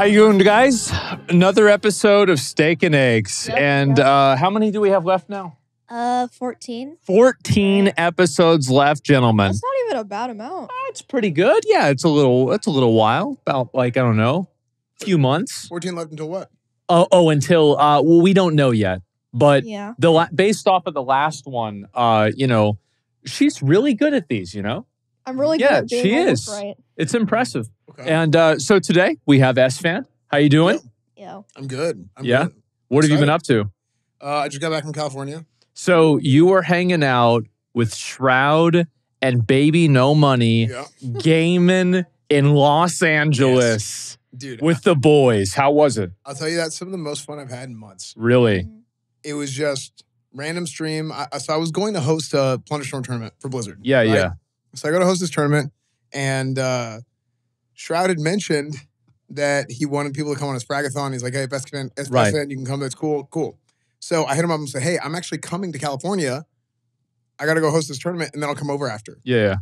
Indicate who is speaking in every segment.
Speaker 1: How you doing, guys? Another episode of Steak and Eggs.
Speaker 2: Yep,
Speaker 1: and how many do we have left now?
Speaker 2: 14.
Speaker 1: 14 episodes left, gentlemen.
Speaker 2: That's not even a bad amount.
Speaker 1: It's pretty good. Yeah, it's a little while. About like, I don't know, a few months.
Speaker 3: 14 left until what?
Speaker 1: Until well, we don't know yet. But
Speaker 2: Yeah.
Speaker 1: based off of the last one, you know, she's really good at these, you know?
Speaker 2: I'm really good at being
Speaker 1: she
Speaker 2: almost
Speaker 1: is.
Speaker 2: right.
Speaker 1: It's impressive.
Speaker 3: Okay.
Speaker 1: And so today we have Esfand. How you doing?
Speaker 2: Yeah.
Speaker 3: I'm good. I'm
Speaker 1: Yeah?
Speaker 3: good.
Speaker 1: What have you been up to?
Speaker 3: I just got back from California.
Speaker 1: So you were hanging out with Shroud and Baby No Money,
Speaker 3: Yeah.
Speaker 1: gaming in Los Angeles
Speaker 3: Dude,
Speaker 1: with the boys. How was it?
Speaker 3: I'll tell you, that's some of the most fun I've had in months.
Speaker 1: Really?
Speaker 3: It was just random stream. So I was going to host a Plunder Storm tournament for Blizzard.
Speaker 1: Yeah,
Speaker 3: right?
Speaker 1: yeah.
Speaker 3: So I go to host this tournament, and Shroud had mentioned that he wanted people to come on his Fragathon. He's like, hey, best fan,
Speaker 1: Right.
Speaker 3: you can come. That's cool. Cool. So I hit him up and said, hey, I'm actually coming to California. I got to go host this tournament, and then I'll come over after.
Speaker 1: Yeah.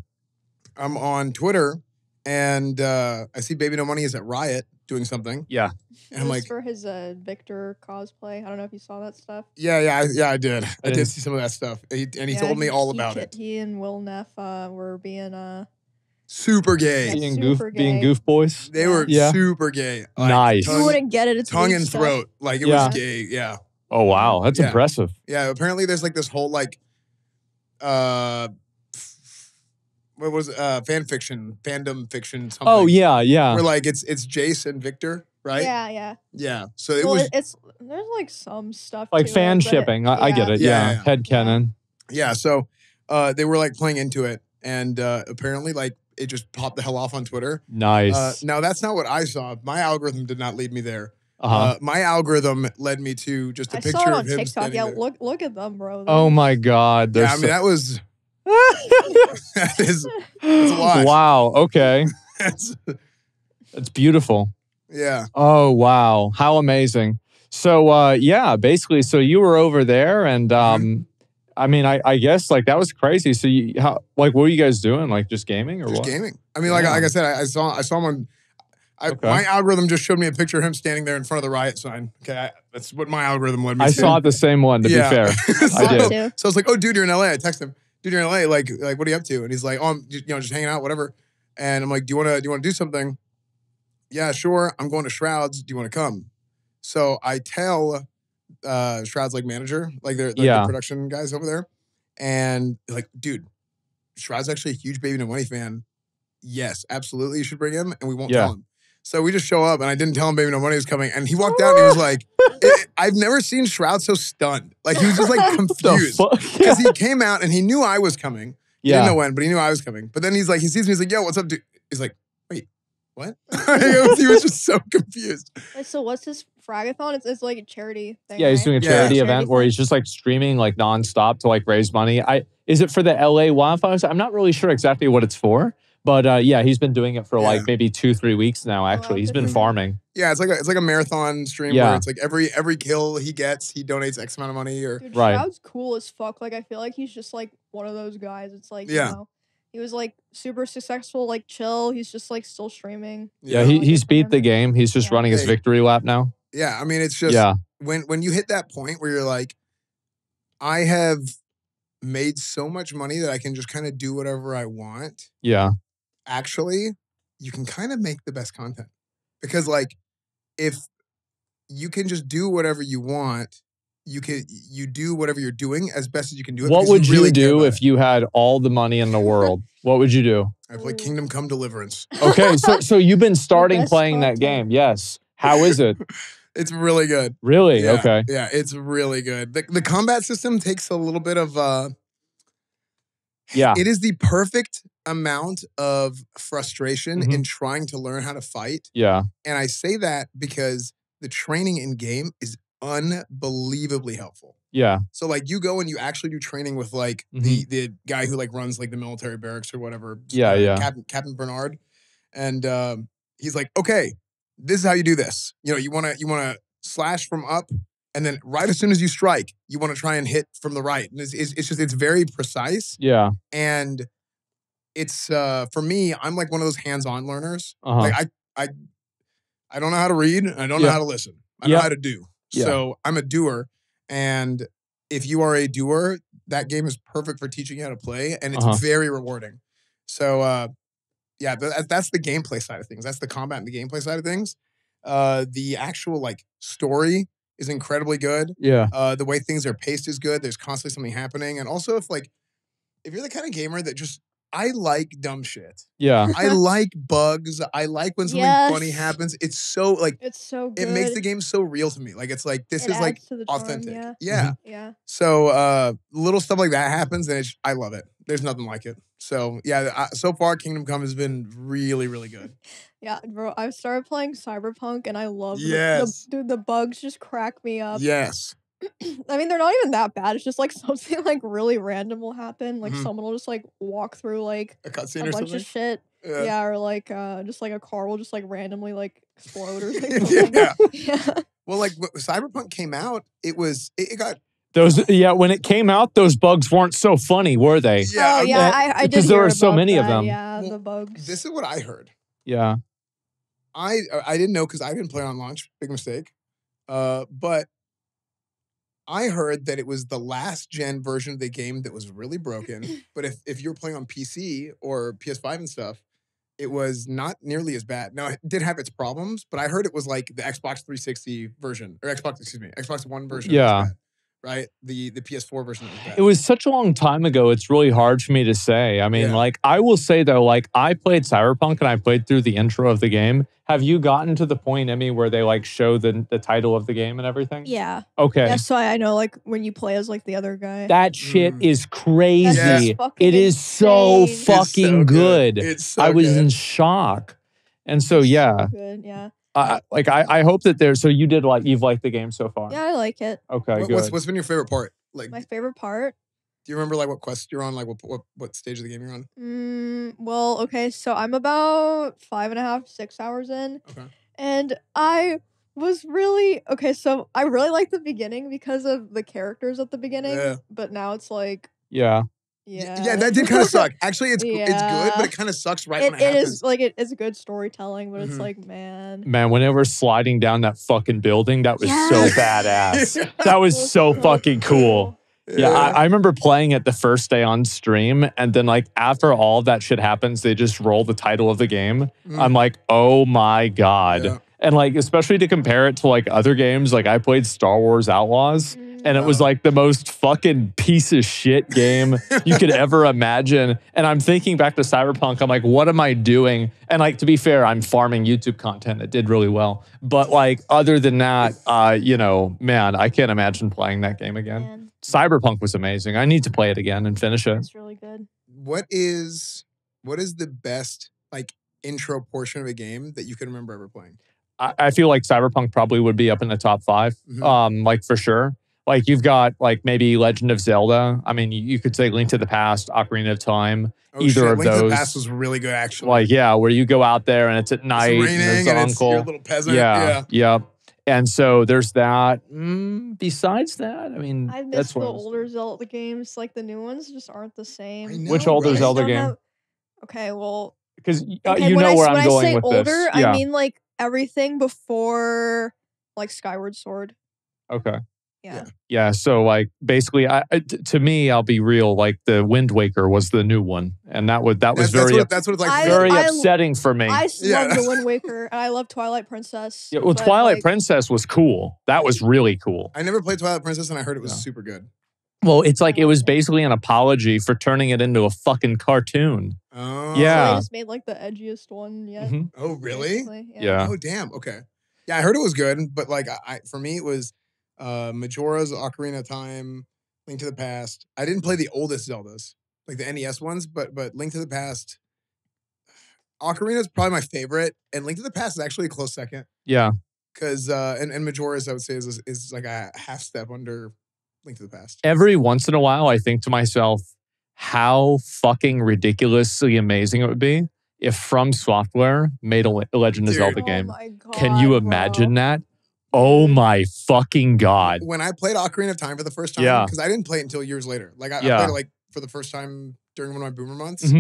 Speaker 3: I'm on Twitter, and I see Baby No Money is at Riot doing something.
Speaker 1: Yeah.
Speaker 3: And I'm
Speaker 2: It was
Speaker 3: like,
Speaker 2: for his Victor cosplay. I don't know if you saw that stuff.
Speaker 3: yeah, I did. I
Speaker 1: didn't-
Speaker 3: did see some of that stuff. And he
Speaker 2: Yeah,
Speaker 3: told me all about it.
Speaker 2: He and Will Neff were being
Speaker 3: Super gay.
Speaker 2: Yeah.
Speaker 1: Being
Speaker 2: super
Speaker 1: being
Speaker 2: gay.
Speaker 1: goof boys.
Speaker 3: They were
Speaker 1: Yeah.
Speaker 3: super gay.
Speaker 1: Nice.
Speaker 2: you wouldn't get it. It's
Speaker 3: tongue
Speaker 2: weak
Speaker 3: and
Speaker 2: stuff.
Speaker 3: throat. Like it
Speaker 1: Yeah.
Speaker 3: was gay. Yeah.
Speaker 1: Oh, wow. That's
Speaker 3: Yeah.
Speaker 1: impressive.
Speaker 3: Yeah. Apparently there's like this whole like what was fan fiction, fandom fiction, something.
Speaker 1: Oh, yeah, yeah.
Speaker 3: Where like it's Jace and Victor, right?
Speaker 2: Yeah.
Speaker 3: Yeah. So it
Speaker 2: Well,
Speaker 3: was
Speaker 2: it's there's like some stuff
Speaker 1: Like
Speaker 2: to
Speaker 1: fan
Speaker 2: it, but
Speaker 1: shipping. I get it.
Speaker 3: Yeah,
Speaker 1: Yeah.
Speaker 3: yeah.
Speaker 1: Head canon.
Speaker 3: yeah, so they were like playing into it, and apparently like it just popped the hell off on Twitter.
Speaker 1: Nice.
Speaker 3: Now that's not what I saw. My algorithm did not lead me there.
Speaker 1: Uh-huh.
Speaker 3: My algorithm led me to just a
Speaker 2: I
Speaker 3: picture
Speaker 2: saw it
Speaker 3: of
Speaker 2: on
Speaker 3: him
Speaker 2: TikTok.
Speaker 3: standing
Speaker 2: Yeah,
Speaker 3: there.
Speaker 2: look at them, bro.
Speaker 1: Oh, my God.
Speaker 3: Yeah,
Speaker 1: They're
Speaker 3: I mean that was
Speaker 1: so-
Speaker 3: that is that's a lot.
Speaker 1: Wow. Okay.
Speaker 3: That's-
Speaker 1: That's beautiful.
Speaker 3: yeah.
Speaker 1: Oh, wow. How amazing. So, yeah, basically, so you were over there and, I mean, I guess like that was crazy. So what were you guys doing? Like just gaming or
Speaker 3: Just
Speaker 1: what?
Speaker 3: gaming. I mean, like
Speaker 1: Yeah.
Speaker 3: I said, I saw him on.
Speaker 1: Okay.
Speaker 3: My algorithm just showed me a picture of him standing there in front of the Riot sign. Okay, that's what my algorithm led me
Speaker 1: I
Speaker 3: to.
Speaker 1: saw the same one, to
Speaker 3: Yeah.
Speaker 1: be fair.
Speaker 3: so,
Speaker 1: I did.
Speaker 2: Too.
Speaker 3: So I was like, "Oh, dude, you're in LA." I text him, "Dude, you're in LA. Like, what are you up to?" And he's like, "Oh, I'm just hanging out, whatever." And I'm like, "Do you want to do something?" Yeah, sure. I'm going to Shroud's. Do you want to come? So I tell Shroud's like manager, like they're like
Speaker 1: Yeah.
Speaker 3: the production guys over there, and they're like, "Dude, Shroud's actually a huge Baby No Money fan. Yes, absolutely, you should bring him, and we won't
Speaker 1: Yeah.
Speaker 3: tell him." So we just show up, and I didn't tell him Baby No Money was coming, and he walked out and he was like, "I've never seen Shroud so stunned. Like he was just like confused
Speaker 1: The fuck?
Speaker 3: because he came out and he knew I was coming. He
Speaker 1: Yeah.
Speaker 3: didn't know when, but he knew I was coming. But then he's like, he sees me, he's like, "Yo, what's up, dude?" He's like, "Wait, what?" He was just so confused.
Speaker 2: Wait, so what's this Fragathon? It's like a charity thing.
Speaker 1: Yeah, he's
Speaker 2: right?
Speaker 1: doing a
Speaker 3: Yeah.
Speaker 1: charity
Speaker 2: Charity
Speaker 1: event where
Speaker 2: thing.
Speaker 1: he's just like streaming like nonstop to like raise money. Is it for the LA wildfires? I'm not really sure exactly what it's for, but yeah, he's been doing it for like
Speaker 3: Yeah.
Speaker 1: maybe 2-3 weeks now. Actually, he's
Speaker 2: good
Speaker 1: been
Speaker 2: for him.
Speaker 1: farming.
Speaker 3: Yeah, it's like a marathon stream
Speaker 1: Yeah.
Speaker 3: where it's like every kill he gets, he donates X amount of money or
Speaker 2: Dude,
Speaker 1: Right.
Speaker 2: Shroud's cool as fuck. Like I feel like he's just like one of those guys. It's like
Speaker 3: Yeah.
Speaker 2: you know, he was like super successful, like chill. He's just like still streaming.
Speaker 1: Yeah,
Speaker 3: you know?
Speaker 1: he's
Speaker 2: good for
Speaker 1: beat
Speaker 2: him.
Speaker 1: the game. He's just
Speaker 2: Yeah.
Speaker 1: running his
Speaker 3: Hey.
Speaker 1: victory lap now.
Speaker 3: Yeah, I mean, it's just
Speaker 1: Yeah,
Speaker 3: when you hit that point where you're like, I have made so much money that I can just kind of do whatever I want.
Speaker 1: yeah,
Speaker 3: Actually, you can kind of make the best content because like if you can just do whatever you want, you do whatever you're doing as best as you can do it.
Speaker 1: What
Speaker 3: because
Speaker 1: would you
Speaker 3: really care
Speaker 1: do
Speaker 3: about
Speaker 1: if
Speaker 3: it.
Speaker 1: you had all the money in the world? What would you do?
Speaker 3: I play Kingdom Come Deliverance?
Speaker 1: Okay, so you've been starting
Speaker 2: best
Speaker 1: playing that
Speaker 2: content.
Speaker 1: game. Yes. How is it?
Speaker 3: It's really good.
Speaker 1: Really?
Speaker 3: Yeah,
Speaker 1: Okay.
Speaker 3: Yeah, it's really good. The combat system takes a little bit of
Speaker 1: Yeah.
Speaker 3: it is the perfect amount of frustration
Speaker 1: Mhm.
Speaker 3: in trying to learn how to fight.
Speaker 1: Yeah.
Speaker 3: And I say that because the training in game is unbelievably helpful.
Speaker 1: Yeah.
Speaker 3: So like you go and you actually do training with like the guy who like runs like the military barracks or whatever.
Speaker 1: Yeah, yeah.
Speaker 3: Captain Bernard. And he's like, okay, this is how you do this. You know, you wanna slash from up, and then right as soon as you strike, you want to try and hit from the right. And it's very precise.
Speaker 1: Yeah.
Speaker 3: And it's for me, I'm like one of those hands-on learners.
Speaker 1: Uh-huh.
Speaker 3: Like I I don't know how to read. And I don't know how to listen. I know how to do.
Speaker 1: Yeah.
Speaker 3: So I'm a doer. And if you are a doer, that game is perfect for teaching you how to play. And it's very rewarding. So, yeah, that's the gameplay side of things. That's the combat and the gameplay side of things. The actual like story is incredibly good.
Speaker 1: Yeah.
Speaker 3: The way things are paced is good. There's constantly something happening. And also if you're the kind of gamer that just, I like dumb shit.
Speaker 1: Yeah.
Speaker 3: I like bugs. I like when something funny happens. It's so like,
Speaker 2: it's so good.
Speaker 3: it makes the game so real to me. Like, it's like, this is like authentic.
Speaker 2: Charm,
Speaker 3: yeah. So, little stuff like that happens and I love it. There's nothing like it. So, yeah, so far Kingdom Come has been really, really good.
Speaker 2: Yeah, bro, I've started playing Cyberpunk and I love the bugs just crack me up.
Speaker 3: Yes.
Speaker 2: I mean, they're not even that bad. It's just like something like really random will happen. Like someone will just like walk through like
Speaker 3: a cutscene
Speaker 2: or
Speaker 3: bunch
Speaker 2: something?
Speaker 3: Of
Speaker 2: shit. Yeah, or like just like a car will just like randomly like explode or something.
Speaker 3: Yeah. Well, like when Cyberpunk came out, it got
Speaker 1: those. Yeah, when it came out, those bugs weren't so funny, were they?
Speaker 3: Yeah.
Speaker 2: Oh yeah, I did
Speaker 1: because there were so many of them.
Speaker 2: Yeah,
Speaker 3: well,
Speaker 2: the bugs.
Speaker 3: This is what I heard.
Speaker 1: Yeah.
Speaker 3: I didn't know because I didn't play on launch. Big mistake. But I heard that it was the last gen version of the game that was really broken. But if you were playing on PC or PS5 and stuff, it was not nearly as bad. Now, it did have its problems, but I heard it was like the Xbox 360 version, or Xbox One version.
Speaker 1: Yeah.
Speaker 3: Was bad, right? The PS4 version was bad.
Speaker 1: It was such a long time ago, it's really hard for me to say. I mean, like, I will say, though, like, I played Cyberpunk and I played through the intro of the game. Have you gotten to the point, Emmy, where they, like, show the title of the game and everything?
Speaker 2: Yeah.
Speaker 1: Okay.
Speaker 2: Yeah, so I know, like, when you play as, like, the other guy.
Speaker 1: That shit is crazy.
Speaker 2: It
Speaker 1: is so fucking good.
Speaker 3: It's so
Speaker 1: I was
Speaker 3: good.
Speaker 1: in shock. And so, yeah.
Speaker 2: So good, yeah.
Speaker 1: I hope that there's, so you've liked the game so far.
Speaker 2: Yeah, I like it.
Speaker 1: Okay, good.
Speaker 3: What's been your favorite part? Like,
Speaker 2: my favorite part?
Speaker 3: Do you remember like what quest you're on? Like what stage of the game you're on?
Speaker 2: Well, okay, so I'm about 5.5, 6 hours in.
Speaker 3: Okay.
Speaker 2: And I was really so I really like the beginning because of the characters at the beginning.
Speaker 3: Yeah.
Speaker 2: But now it's like
Speaker 1: Yeah,
Speaker 3: that did kind of suck. Actually, it's good, but it kind of sucks when it happens.
Speaker 2: It is like it's good storytelling, but it's like man,
Speaker 1: when they were sliding down that fucking building, that was so badass. That was so fucking cool. Yeah, I remember playing it the first day on stream, and then like after all of that shit happens, they just roll the title of the game. I'm like, oh my god.
Speaker 3: Yeah.
Speaker 1: And like, especially to compare it to like other games, like I played Star Wars Outlaws, and it was like the most fucking piece of shit game you could ever imagine. And I'm thinking back to Cyberpunk, I'm like, what am I doing? And like, to be fair, I'm farming YouTube content. It did really well. But like, other than that, man, I can't imagine playing that game again.
Speaker 2: Man.
Speaker 1: Cyberpunk was amazing. I need to play it again and finish it.
Speaker 2: It's really good.
Speaker 3: What is the best like intro portion of a game that you can remember ever playing?
Speaker 1: I feel like Cyberpunk probably would be up in the top 5, like for sure. Like you've got like maybe Legend of Zelda. I mean, you could say Link to the Past, Ocarina of Time. Either of
Speaker 3: Link
Speaker 1: those.
Speaker 3: to the Past was really good, actually.
Speaker 1: Like where you go out there and it's at night.
Speaker 3: It's raining
Speaker 1: and
Speaker 3: and
Speaker 1: uncle.
Speaker 3: it's your little peasant.
Speaker 1: Yeah. And so there's that. Besides that, I mean,
Speaker 2: I miss the older Zelda games. Like the new ones just aren't the same.
Speaker 3: I know,
Speaker 1: which older
Speaker 3: right?
Speaker 1: Zelda game?
Speaker 2: Okay, well,
Speaker 1: because you know where I'm going with
Speaker 2: older,
Speaker 1: this. Yeah.
Speaker 2: I mean like everything before like Skyward Sword.
Speaker 1: Okay.
Speaker 2: Yeah.
Speaker 1: So like basically, to me, I'll be real. Like the Wind Waker was the new one, and that was
Speaker 3: That's what it's like.
Speaker 1: Very upsetting for me.
Speaker 2: I love the Wind Waker, and I love Twilight Princess.
Speaker 1: Yeah, well, Twilight Princess was cool. That was really cool.
Speaker 3: I never played Twilight Princess, and I heard it was super good.
Speaker 1: Well, it's like it was basically an apology for turning it into a fucking cartoon.
Speaker 3: Oh.
Speaker 1: Yeah.
Speaker 2: So they just made like the edgiest one yet.
Speaker 3: Oh, really?
Speaker 1: Yeah.
Speaker 3: Oh, damn. Okay. Yeah, I heard it was good, but like for me, it was Majora's Ocarina of Time, Link to the Past. I didn't play the oldest Zeldas, like the NES ones, but Link to the Past, Ocarina is probably my favorite, and Link to the Past is actually a close second.
Speaker 1: Yeah.
Speaker 3: Because and Majora's, I would say, is like a half step under Link to the Past.
Speaker 1: Every once in a while, I think to myself, how fucking ridiculously amazing it would be if From Software made a Legend of Zelda game.
Speaker 2: Oh my God,
Speaker 1: Can you imagine that? Oh my fucking God.
Speaker 3: When I played Ocarina of Time for the first time, because I didn't play it until years later. Like I played it like for the first time during one of my boomer months.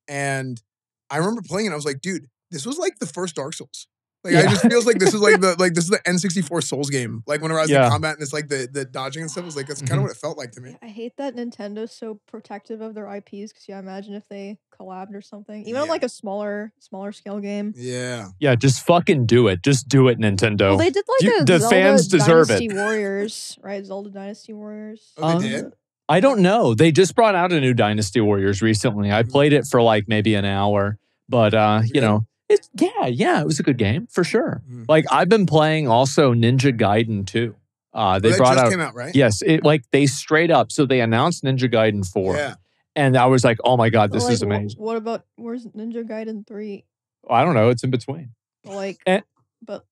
Speaker 3: And I remember playing it, I was like, dude, this was like the first Dark Souls. Like
Speaker 1: Yeah.
Speaker 3: I just feels like this is this is the N64 Souls game. Like whenever I was in
Speaker 1: Yeah.
Speaker 3: combat and it's like the dodging and stuff, was like that's kind of what it felt like to me.
Speaker 2: I hate that Nintendo's so protective of their IPs because imagine if they collabed or something, even on like a smaller scale game.
Speaker 3: Yeah.
Speaker 1: Yeah, just fucking do it. Just do it, Nintendo.
Speaker 2: Well, they did like a
Speaker 1: the
Speaker 2: Zelda
Speaker 1: fans deserve
Speaker 2: Dynasty
Speaker 1: it.
Speaker 2: Warriors, right? Zelda Dynasty Warriors.
Speaker 3: Oh, they did?
Speaker 1: I don't know. They just brought out a new Dynasty Warriors recently. I played it for like maybe an hour, but you know, it's it was a good game for sure. Like I've been playing also Ninja Gaiden 2. They brought out
Speaker 3: came out, right?
Speaker 1: Yes, it like they straight up. So they announced Ninja Gaiden 4.
Speaker 3: Yeah.
Speaker 1: And I was like, oh my God, this is amazing.
Speaker 2: What about where's Ninja Gaiden 3?
Speaker 1: I don't know. It's in between.
Speaker 2: Like, but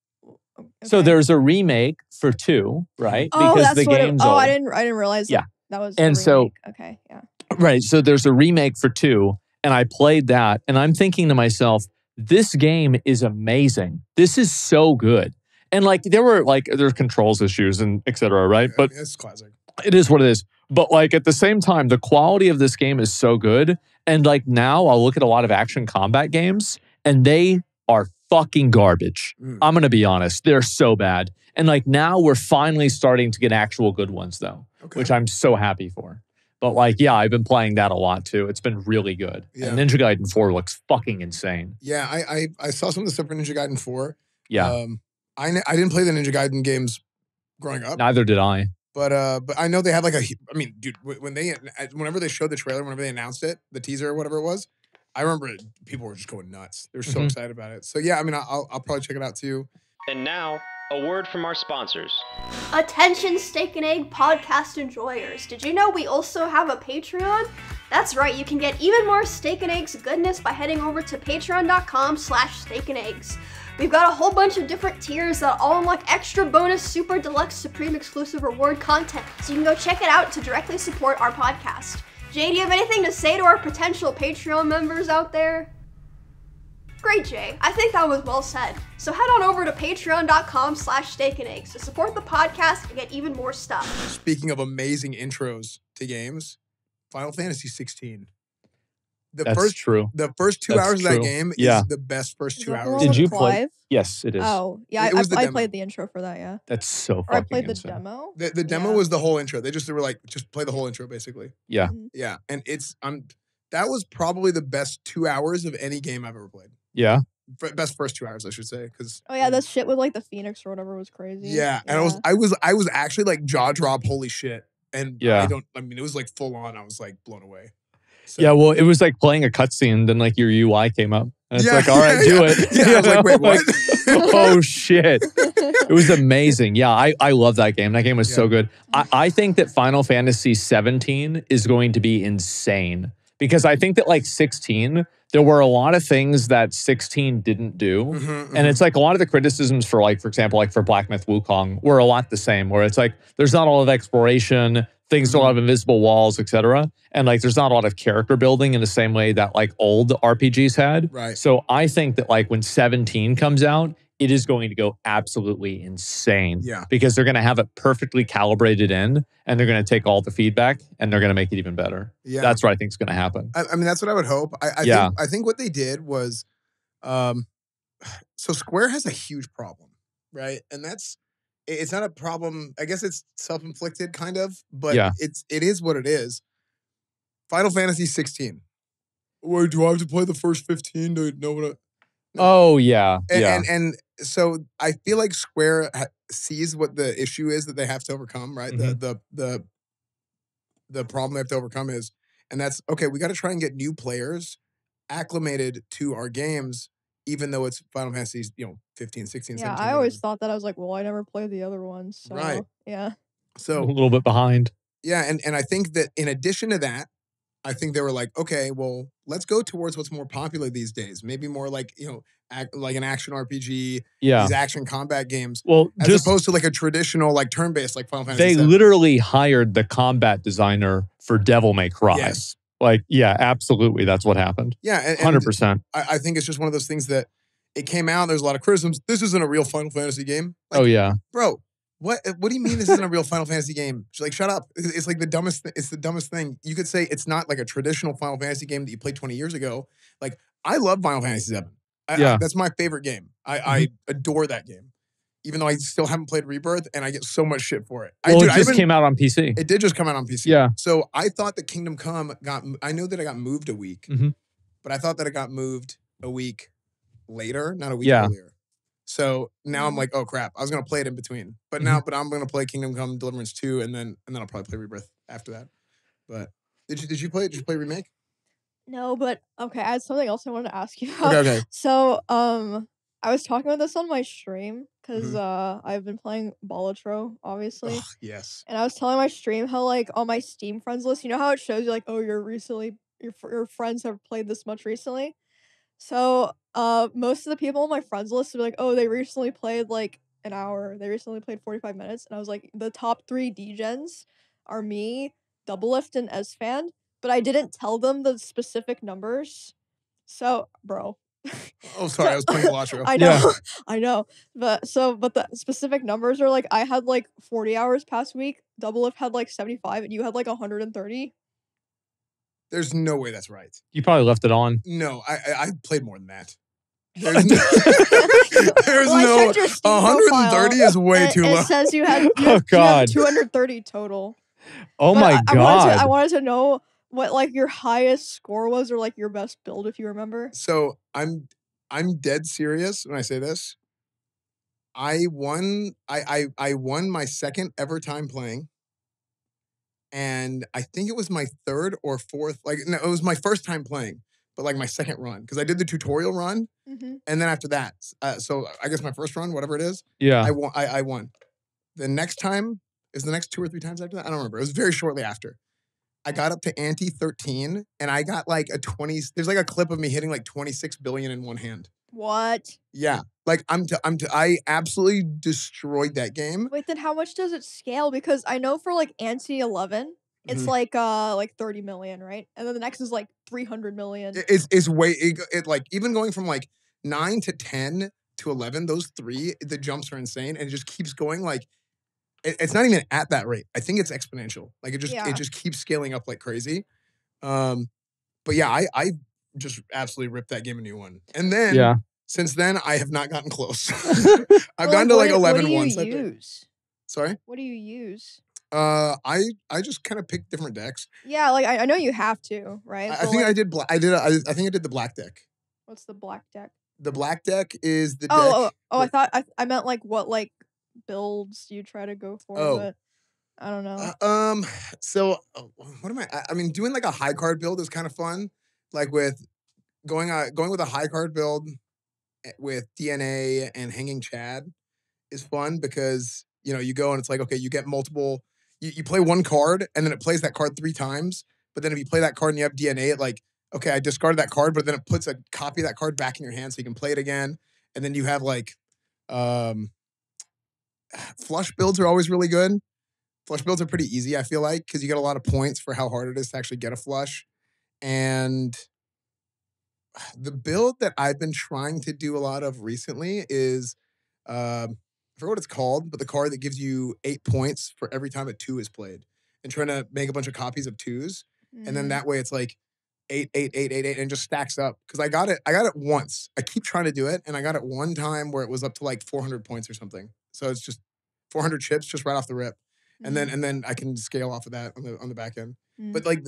Speaker 1: so there's a remake for 2, right?
Speaker 2: Oh,
Speaker 1: because
Speaker 2: that's
Speaker 1: the
Speaker 2: what
Speaker 1: game's
Speaker 2: I
Speaker 1: old.
Speaker 2: didn't realize.
Speaker 1: Yeah.
Speaker 2: That was
Speaker 1: And
Speaker 2: a
Speaker 1: so
Speaker 2: remake. Okay, yeah.
Speaker 1: Right. So there's a remake for 2, and I played that, and I'm thinking to myself, this game is amazing. This is so good. And like there's controls issues and et cetera, right? But
Speaker 3: it's classic.
Speaker 1: It is what it is. But like at the same time, the quality of this game is so good. And like now I'll look at a lot of action combat games and they are fucking garbage. I'm going to be honest. They're so bad. And like now we're finally starting to get actual good ones though, which I'm so happy for. But like, yeah, I've been playing that a lot too. It's been really good.
Speaker 3: Yeah.
Speaker 1: And Ninja Gaiden 4 looks fucking insane.
Speaker 3: Yeah, I saw some of the stuff for Ninja Gaiden 4.
Speaker 1: Yeah.
Speaker 3: I didn't play the Ninja Gaiden games growing up.
Speaker 1: Neither did I.
Speaker 3: But I know they had like dude, whenever they showed the trailer, whenever they announced it, the teaser or whatever it was, I remember people were just going nuts. They were so excited about it. So yeah, I mean, I'll probably check it out too.
Speaker 4: And now, a word from our sponsors.
Speaker 5: Attention Steak and Egg podcast enjoyers. Did you know we also have a Patreon? That's right, you can get even more Steak and Eggs goodness by heading over to patreon.com/steakaneggs. We've got a whole bunch of different tiers that all unlock extra bonus, super deluxe, supreme exclusive reward content, so you can go check it out to directly support our podcast. Jay, do you have anything to say to our potential Patreon members out there? Great, Jay. I think that was well said. So head on over to patreon.com/steakaneggs to support the podcast and get even more stuff.
Speaker 3: Speaking of amazing intros to games, Final Fantasy 16.
Speaker 1: That's true.
Speaker 3: The first 2 hours of that game is the best first 2 hours.
Speaker 1: Did you play? Yes, it is.
Speaker 2: Oh, yeah. I played the intro for that, yeah.
Speaker 1: That's so fucking
Speaker 2: Or I played the
Speaker 1: insane.
Speaker 2: demo.
Speaker 3: The demo was the whole intro. They were like, just play the whole intro, basically.
Speaker 1: Yeah.
Speaker 3: Yeah. And that was probably the best 2 hours of any game I've ever played.
Speaker 1: Yeah.
Speaker 3: Best first 2 hours, I should say.
Speaker 2: Oh yeah, that shit with like the Phoenix or whatever was crazy.
Speaker 3: Yeah. And I was actually like jaw drop, holy shit. And
Speaker 1: yeah.
Speaker 3: It was like full on. I was like blown away.
Speaker 1: So. Yeah, well, it was like playing a cutscene, then like your UI came up. And it's like, all right, do it.
Speaker 3: Yeah, I was like, wait, what?
Speaker 1: Oh shit. It was amazing. Yeah, I love that game. That game was so good. I think that Final Fantasy 17 is going to be insane. Because I think that like 16, there were a lot of things that 16 didn't do. And it's like a lot of the criticisms for like, for example, like for Black Myth Wukong were a lot the same, where it's like, there's not a lot of exploration, things don't have invisible walls, etc. And like, there's not a lot of character building in the same way that like old RPGs had.
Speaker 3: Right.
Speaker 1: So I think that like when 17 comes out, it is going to go absolutely insane.
Speaker 3: Yeah.
Speaker 1: Because they're going to have it perfectly calibrated in, and they're going to take all the feedback and they're going to make it even better. Yeah. That's what I think is going to happen.
Speaker 3: I mean, that's what I would hope. I think what they did was, so Square has a huge problem, right? And it's not a problem. I guess it's self-inflicted kind of, but it is what it is. Final Fantasy 16. Or do I have to play the first 15 to know what
Speaker 1: Oh, yeah.
Speaker 3: And so I feel like Square sees what the issue is that they have to overcome, right? The problem they have to overcome is, and that's, okay, we got to try and get new players acclimated to our games, even though it's Final Fantasy, 15, 16, 17.
Speaker 2: Yeah, I always thought that. I was like, well, I never played the other ones. So,
Speaker 3: right.
Speaker 2: Yeah.
Speaker 3: So
Speaker 1: a little bit behind.
Speaker 3: Yeah, and I think that in addition to that, I think they were like, okay, well, let's go towards what's more popular these days. Maybe more like, like an action RPG, these action combat games.
Speaker 1: Well,
Speaker 3: as opposed to like a traditional, like turn-based, like Final Fantasy
Speaker 1: They
Speaker 3: 7.
Speaker 1: literally hired the combat designer for Devil May Cry.
Speaker 3: Yes.
Speaker 1: Like, yeah, absolutely. That's what happened.
Speaker 3: Yeah.
Speaker 1: 100%.
Speaker 3: I think it's just one of those things that it came out, there's a lot of criticisms. This isn't a real Final Fantasy game. Like,
Speaker 1: oh, yeah.
Speaker 3: Bro, what do you mean this isn't a real Final Fantasy game? Like, shut up. It's like the dumbest thing. You could say it's not like a traditional Final Fantasy game that you played 20 years ago. Like, I love Final Fantasy 7. That's my favorite game. I adore that game. Even though I still haven't played Rebirth, and I get so much shit for it.
Speaker 1: Well, it just came out on PC.
Speaker 3: It did just come out on PC.
Speaker 1: Yeah.
Speaker 3: So I thought that Kingdom Come I know that it got moved a week, but I thought that it got moved a week later, not a week earlier. So now I'm like, oh crap, I was gonna play it in between. But I'm gonna play Kingdom Come Deliverance 2, and then I'll probably play Rebirth after that. But did you play Remake?
Speaker 2: No, but okay, I had something else I wanted to ask you about.
Speaker 3: Okay.
Speaker 2: So, I was talking about this on my stream because I've been playing Balatro, obviously.
Speaker 3: Ugh, yes.
Speaker 2: And I was telling my stream how like on my Steam friends list, you know how it shows you like, oh, your friends have played this much recently. So, most of the people on my friends list were like, oh, they recently played like an hour. They recently played 45 minutes, and I was like, the top 3 degens are me, Doublelift, and Esfand. But I didn't tell them the specific numbers. So, bro.
Speaker 3: Oh, sorry, I was playing Balatro.
Speaker 2: I know, I know. But the specific numbers are like, I had like 40 hours past week. Doublelift had like 75, and you had like 130.
Speaker 3: There's no way that's right.
Speaker 1: You probably left it on.
Speaker 3: No, I played more than that. There's no 130 is way too low.
Speaker 2: It says you had, you have 230 total.
Speaker 1: Oh my God.
Speaker 2: I wanted to know what like your highest score was, or like your best build, if you remember.
Speaker 3: So I'm dead serious when I say this. I won my second ever time playing. And I think it was my 3rd or 4th, like no, it was my first time playing, but like my second run, because I did the tutorial run, and then after that, so I guess my first run, whatever it is, I won. The next time is the next 2 or 3 times after that. I don't remember. It was very shortly after. I got up to ante 13, and I got like a 20. There's like a clip of me hitting like 26 billion in one hand.
Speaker 2: What?
Speaker 3: Yeah, like I absolutely destroyed that game.
Speaker 2: Wait, then how much does it scale? Because I know for like ante 11, it's like 30 million, right? And then the next is like 300 million.
Speaker 3: It's way it like even going from like 9 to 10 to 11, those 3, the jumps are insane, and it just keeps going like. It's not even at that rate. I think it's exponential. Like it just keeps scaling up like crazy. But yeah, I just absolutely ripped that game a new one. And then since then I have not gotten close. I've gotten to like 11 once.
Speaker 2: What do you use?
Speaker 3: Sorry?
Speaker 2: What do you use?
Speaker 3: I just kind of pick different decks.
Speaker 2: Yeah, like I know you have to, right?
Speaker 3: I think I did I think I did the black deck.
Speaker 2: What's the black deck?
Speaker 3: The black deck is the
Speaker 2: deck.
Speaker 3: I
Speaker 2: thought I meant like what like builds you try to go for, but I don't know.
Speaker 3: So what am I mean, doing like a high card build is kind of fun. Like with going with a high card build with DNA and Hanging Chad is fun because, you know, you go and it's like, okay, you get multiple, you play one card and then it plays that card 3 times. But then if you play that card and you have DNA, it like, okay, I discarded that card, but then it puts a copy of that card back in your hand so you can play it again. And then you have like, flush builds are always really good. Flush builds are pretty easy, I feel like, because you get a lot of points for how hard it is to actually get a flush. And the build that I've been trying to do a lot of recently is, I forget what it's called, but the card that gives you 8 points for every time a 2 is played. And trying to make a bunch of copies of 2s. And then that way it's like 8, 8, 8, 8, 8, and just stacks up. Because I got it once. I keep trying to do it, and I got it one time where it was up to like 400 points or something. So it's just 400 chips just right off the rip. And then I can scale off of that on the back end. But like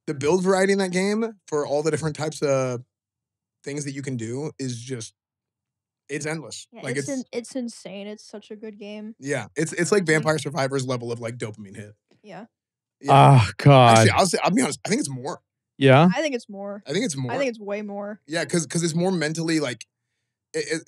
Speaker 3: the build variety in that game for all the different types of things that you can do is just, it's endless.
Speaker 2: Yeah,
Speaker 3: like
Speaker 2: it's insane. It's such a good game.
Speaker 3: Yeah, it's like Vampire Survivors level of like dopamine hit.
Speaker 2: Yeah.
Speaker 1: Oh God.
Speaker 3: Actually, I'll be honest. I think it's more.
Speaker 1: Yeah.
Speaker 2: I think it's more.
Speaker 3: I think it's way more. Yeah, because it's more mentally like,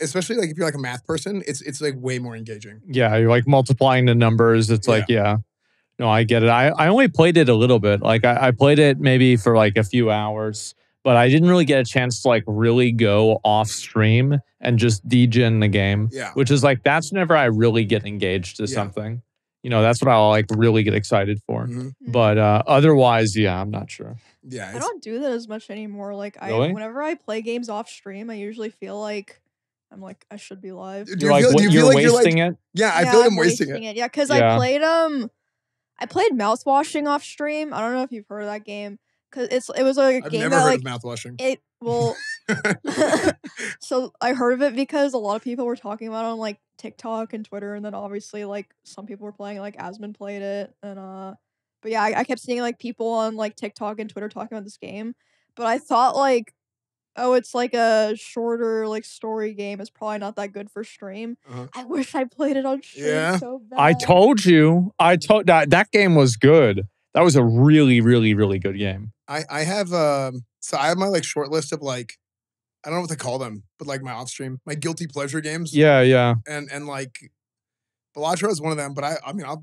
Speaker 3: especially like if you're like a math person, it's like way more engaging.
Speaker 1: Yeah, you're like multiplying the numbers. It's like, no, I get it. I only played it a little bit. Like I played it maybe for like a few hours, but I didn't really get a chance to like really go off stream and just degen the game.
Speaker 3: Yeah.
Speaker 1: Which is like, that's whenever I really get engaged to something. You know, that's what I'll like really get excited for. But otherwise, I'm not sure.
Speaker 3: Yeah.
Speaker 2: I don't do that as much anymore. Like whenever I play games off stream, I usually feel like I'm like, I should be live.
Speaker 1: Do you feel like you're wasting it?
Speaker 3: Yeah, I feel like I'm wasting it.
Speaker 2: Yeah, because I played Mouthwashing off stream. I don't know if you've heard of that game. Because it was like a
Speaker 3: I've
Speaker 2: game
Speaker 3: never
Speaker 2: that
Speaker 3: heard
Speaker 2: like
Speaker 3: of Mouthwashing.
Speaker 2: So I heard of it because a lot of people were talking about it on like TikTok and Twitter, and then obviously like some people were playing, like Asmon played it, and but yeah, I kept seeing like people on like TikTok and Twitter talking about this game, but I thought like, oh, it's like a shorter like story game. It's probably not that good for stream. I wish I played it on stream
Speaker 3: Yeah.
Speaker 2: so bad.
Speaker 1: I told you. That game was good. That was a really, really, really good game.
Speaker 3: I have so I have my like short list of like, I don't know what to call them, but like my off stream, my guilty pleasure games.
Speaker 1: Yeah, yeah.
Speaker 3: And like Balatro is one of them, but I mean I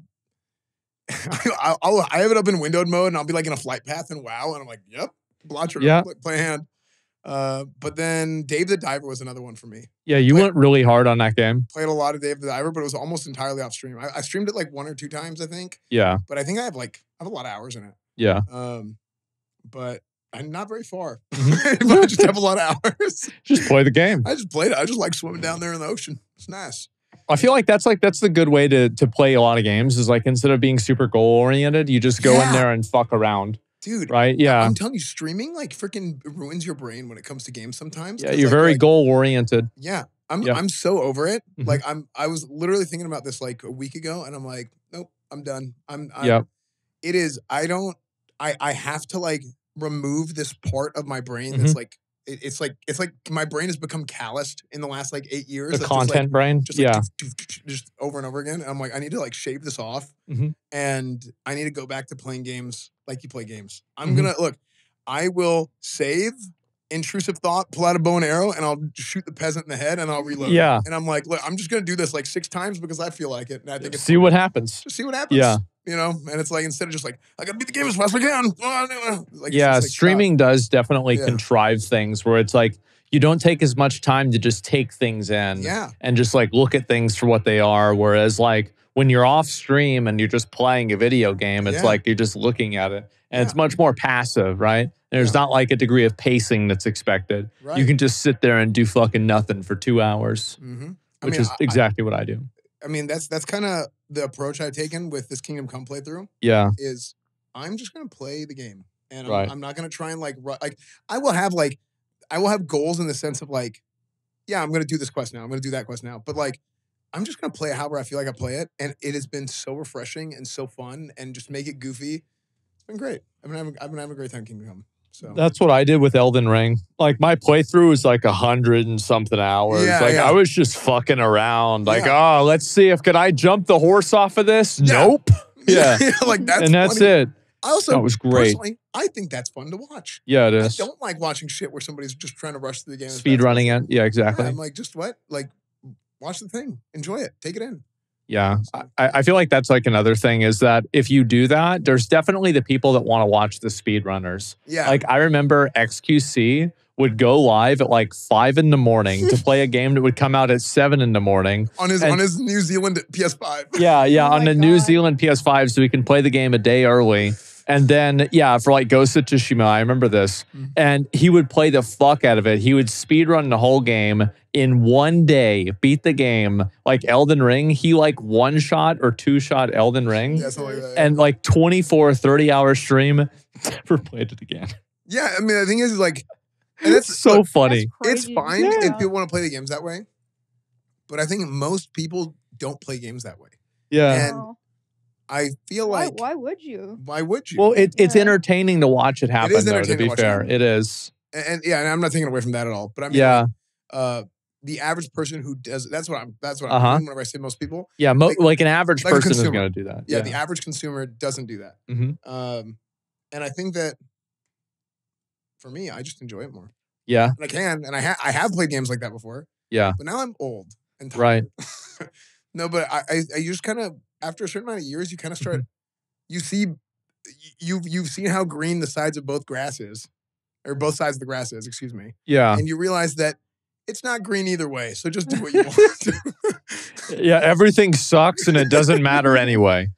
Speaker 3: have it up in windowed mode and I'll be like in a flight path and WoW and I'm like, yep, Balatro,
Speaker 1: Yeah.
Speaker 3: play a hand. But then Dave the Diver was another one for me.
Speaker 1: Yeah, you went really hard on that game.
Speaker 3: Played a lot of Dave the Diver, but it was almost entirely off stream. I streamed it like 1 or 2 times, I think.
Speaker 1: Yeah,
Speaker 3: But I think I have a lot of hours in it.
Speaker 1: yeah.
Speaker 3: But I'm not very far. But I just have a lot of hours.
Speaker 1: Just play the game.
Speaker 3: I just played it. I just like swimming down there in the ocean. It's nice.
Speaker 1: I feel like that's the good way to play a lot of games is like instead of being super goal oriented, you just go in there and fuck around.
Speaker 3: Dude,
Speaker 1: right? Yeah.
Speaker 3: I'm telling you, streaming like freaking ruins your brain when it comes to games sometimes.
Speaker 1: Yeah, you're very goal oriented.
Speaker 3: Yeah. I'm so over it.
Speaker 1: Mhm.
Speaker 3: Like I was literally thinking about this like a week ago and I'm like, nope, I'm done. It is, I have to like remove this part of my brain that's like, it's like my brain has become calloused in the last like 8 years.
Speaker 1: The content brain. Yeah.
Speaker 3: Just over and over again. And I'm like, I need to like shave this off and I need to go back to playing games like you play games. I'm gonna look, I will save intrusive thought, pull out a bow and arrow, and I'll shoot the peasant in the head and I'll reload.
Speaker 1: Yeah.
Speaker 3: And I'm like, look, I'm just gonna do this like 6 times because I feel like it. And I think it's
Speaker 1: see what happens.
Speaker 3: Just see what happens.
Speaker 1: Yeah.
Speaker 3: You know, and it's like instead of just like I gotta beat the game as fast as I can. Like,
Speaker 1: yeah,
Speaker 3: it's like,
Speaker 1: streaming does definitely contrive things where it's like you don't take as much time to just take things in and just like look at things for what they are. Whereas like when you're off stream and you're just playing a video game, it's like you're just looking at it. And it's much more passive, right? There's not like a degree of pacing that's expected.
Speaker 3: Right.
Speaker 1: You can just sit there and do fucking nothing for 2 hours, which is exactly what I do.
Speaker 3: I mean, that's kind of the approach I've taken with this Kingdom Come playthrough.
Speaker 1: Yeah.
Speaker 3: Is I'm just going to play the game. And I'm not going to try and like I will have goals in the sense of like, yeah, I'm going to do this quest now. I'm going to do that quest now. But like, I'm just going to play it however I feel like I play it. And it has been so refreshing and so fun and just make it goofy. It's been great. I've been having a great time Kingdom Come. So
Speaker 1: that's what I did with Elden Ring. Like my playthrough was like 100 and something hours. I was just fucking around. Like, oh, let's see if could I jump the horse off of this? Nope. Yeah.
Speaker 3: Like that's
Speaker 1: and that's
Speaker 3: funny.
Speaker 1: it.
Speaker 3: I also
Speaker 1: that was great.
Speaker 3: Personally, I think that's fun to watch.
Speaker 1: Yeah, it is.
Speaker 3: I don't like watching shit where somebody's just trying to rush through the game.
Speaker 1: Speed running it. Yeah, exactly.
Speaker 3: Yeah, I'm like, just what? Like, watch the thing. Enjoy it. Take it in.
Speaker 1: Yeah. I feel like that's like another thing is that if you do that, there's definitely the people that want to watch the speedrunners.
Speaker 3: Yeah.
Speaker 1: Like I remember XQC would go live at like 5 in the morning to play a game that would come out at 7 in the morning.
Speaker 3: On his New Zealand PS5.
Speaker 1: Yeah, on the New Zealand PS5 so we can play the game a day early. And then, for like Ghost of Tsushima, I remember this. And he would play the fuck out of it. He would speedrun the whole game in 1 day, beat the game. Like Elden Ring, he like 1-shot or 2-shot Elden Ring.
Speaker 3: Yeah, something like that.
Speaker 1: And like 24, 30-hour stream, never played it again.
Speaker 3: Yeah, I mean, the thing is like, and it's
Speaker 1: so funny.
Speaker 3: It's fine if people want to play the games that way. But I think most people don't play games that way.
Speaker 1: Yeah.
Speaker 3: And I feel like
Speaker 2: why would you?
Speaker 3: Why would you?
Speaker 1: Well, it's entertaining to watch it happen. Though, to be fair, it is.
Speaker 3: And I'm not taking away from that at all. But I mean, the average person who does that's what I'm doing whenever I say most people.
Speaker 1: Yeah, like an average person is
Speaker 3: consumer.
Speaker 1: going to do that.
Speaker 3: Yeah, the average consumer doesn't do that. And I think that for me, I just enjoy it more.
Speaker 1: Yeah,
Speaker 3: and I can, and I have played games like that before.
Speaker 1: Yeah,
Speaker 3: but now I'm old and tired.
Speaker 1: Right.
Speaker 3: No, but I just kind of after a certain amount of years, you kind of start. You see, you've seen how green the sides of both grass is, or both sides of the grass is. Excuse me.
Speaker 1: Yeah,
Speaker 3: and you realize that it's not green either way. So just do what you want.
Speaker 1: Yeah, everything sucks and it doesn't matter anyway.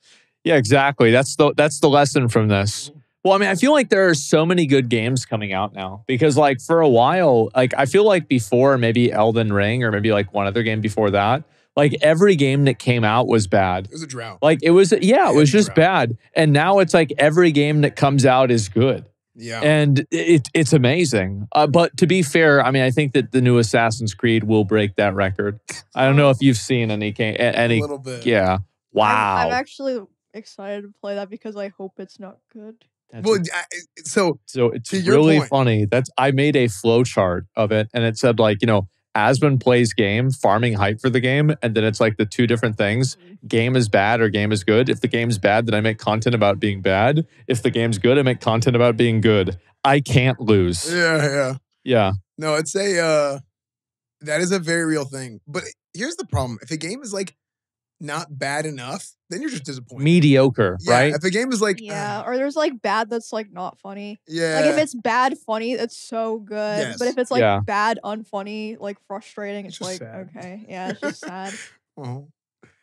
Speaker 1: Yeah, exactly. That's the lesson from this. Well, I mean, I feel like there are so many good games coming out now because like for a while, like I feel like before maybe Elden Ring or maybe like one other game before that, like every game that came out was bad.
Speaker 3: It was a drought.
Speaker 1: Like it was, it was just bad. And now it's like every game that comes out is good.
Speaker 3: Yeah.
Speaker 1: And it's amazing. But to be fair, I mean, I think that the new Assassin's Creed will break that record. I don't know if you've seen any.
Speaker 3: A little bit.
Speaker 1: Yeah. Wow.
Speaker 2: I'm actually excited to play that because I hope it's not good.
Speaker 3: Well, so
Speaker 1: it's
Speaker 3: to your
Speaker 1: really
Speaker 3: point.
Speaker 1: funny. I made a flow chart of it, and it said like, Asmon plays game, farming hype for the game, and then it's like the two different things. Game is bad or game is good. If the game's bad, then I make content about being bad. If the game's good, I make content about being good. I can't lose.
Speaker 3: Yeah. No, it's that is a very real thing. But here's the problem. If a game is like not bad enough, then you're just disappointed.
Speaker 1: Mediocre, right?
Speaker 3: If a game is like
Speaker 2: or there's like bad that's like not funny.
Speaker 3: Yeah.
Speaker 2: Like if it's bad funny, it's so good.
Speaker 3: Yes.
Speaker 2: But if it's like bad unfunny, like frustrating, it's like
Speaker 3: sad.
Speaker 2: okay, yeah, it's just sad.
Speaker 3: Oh.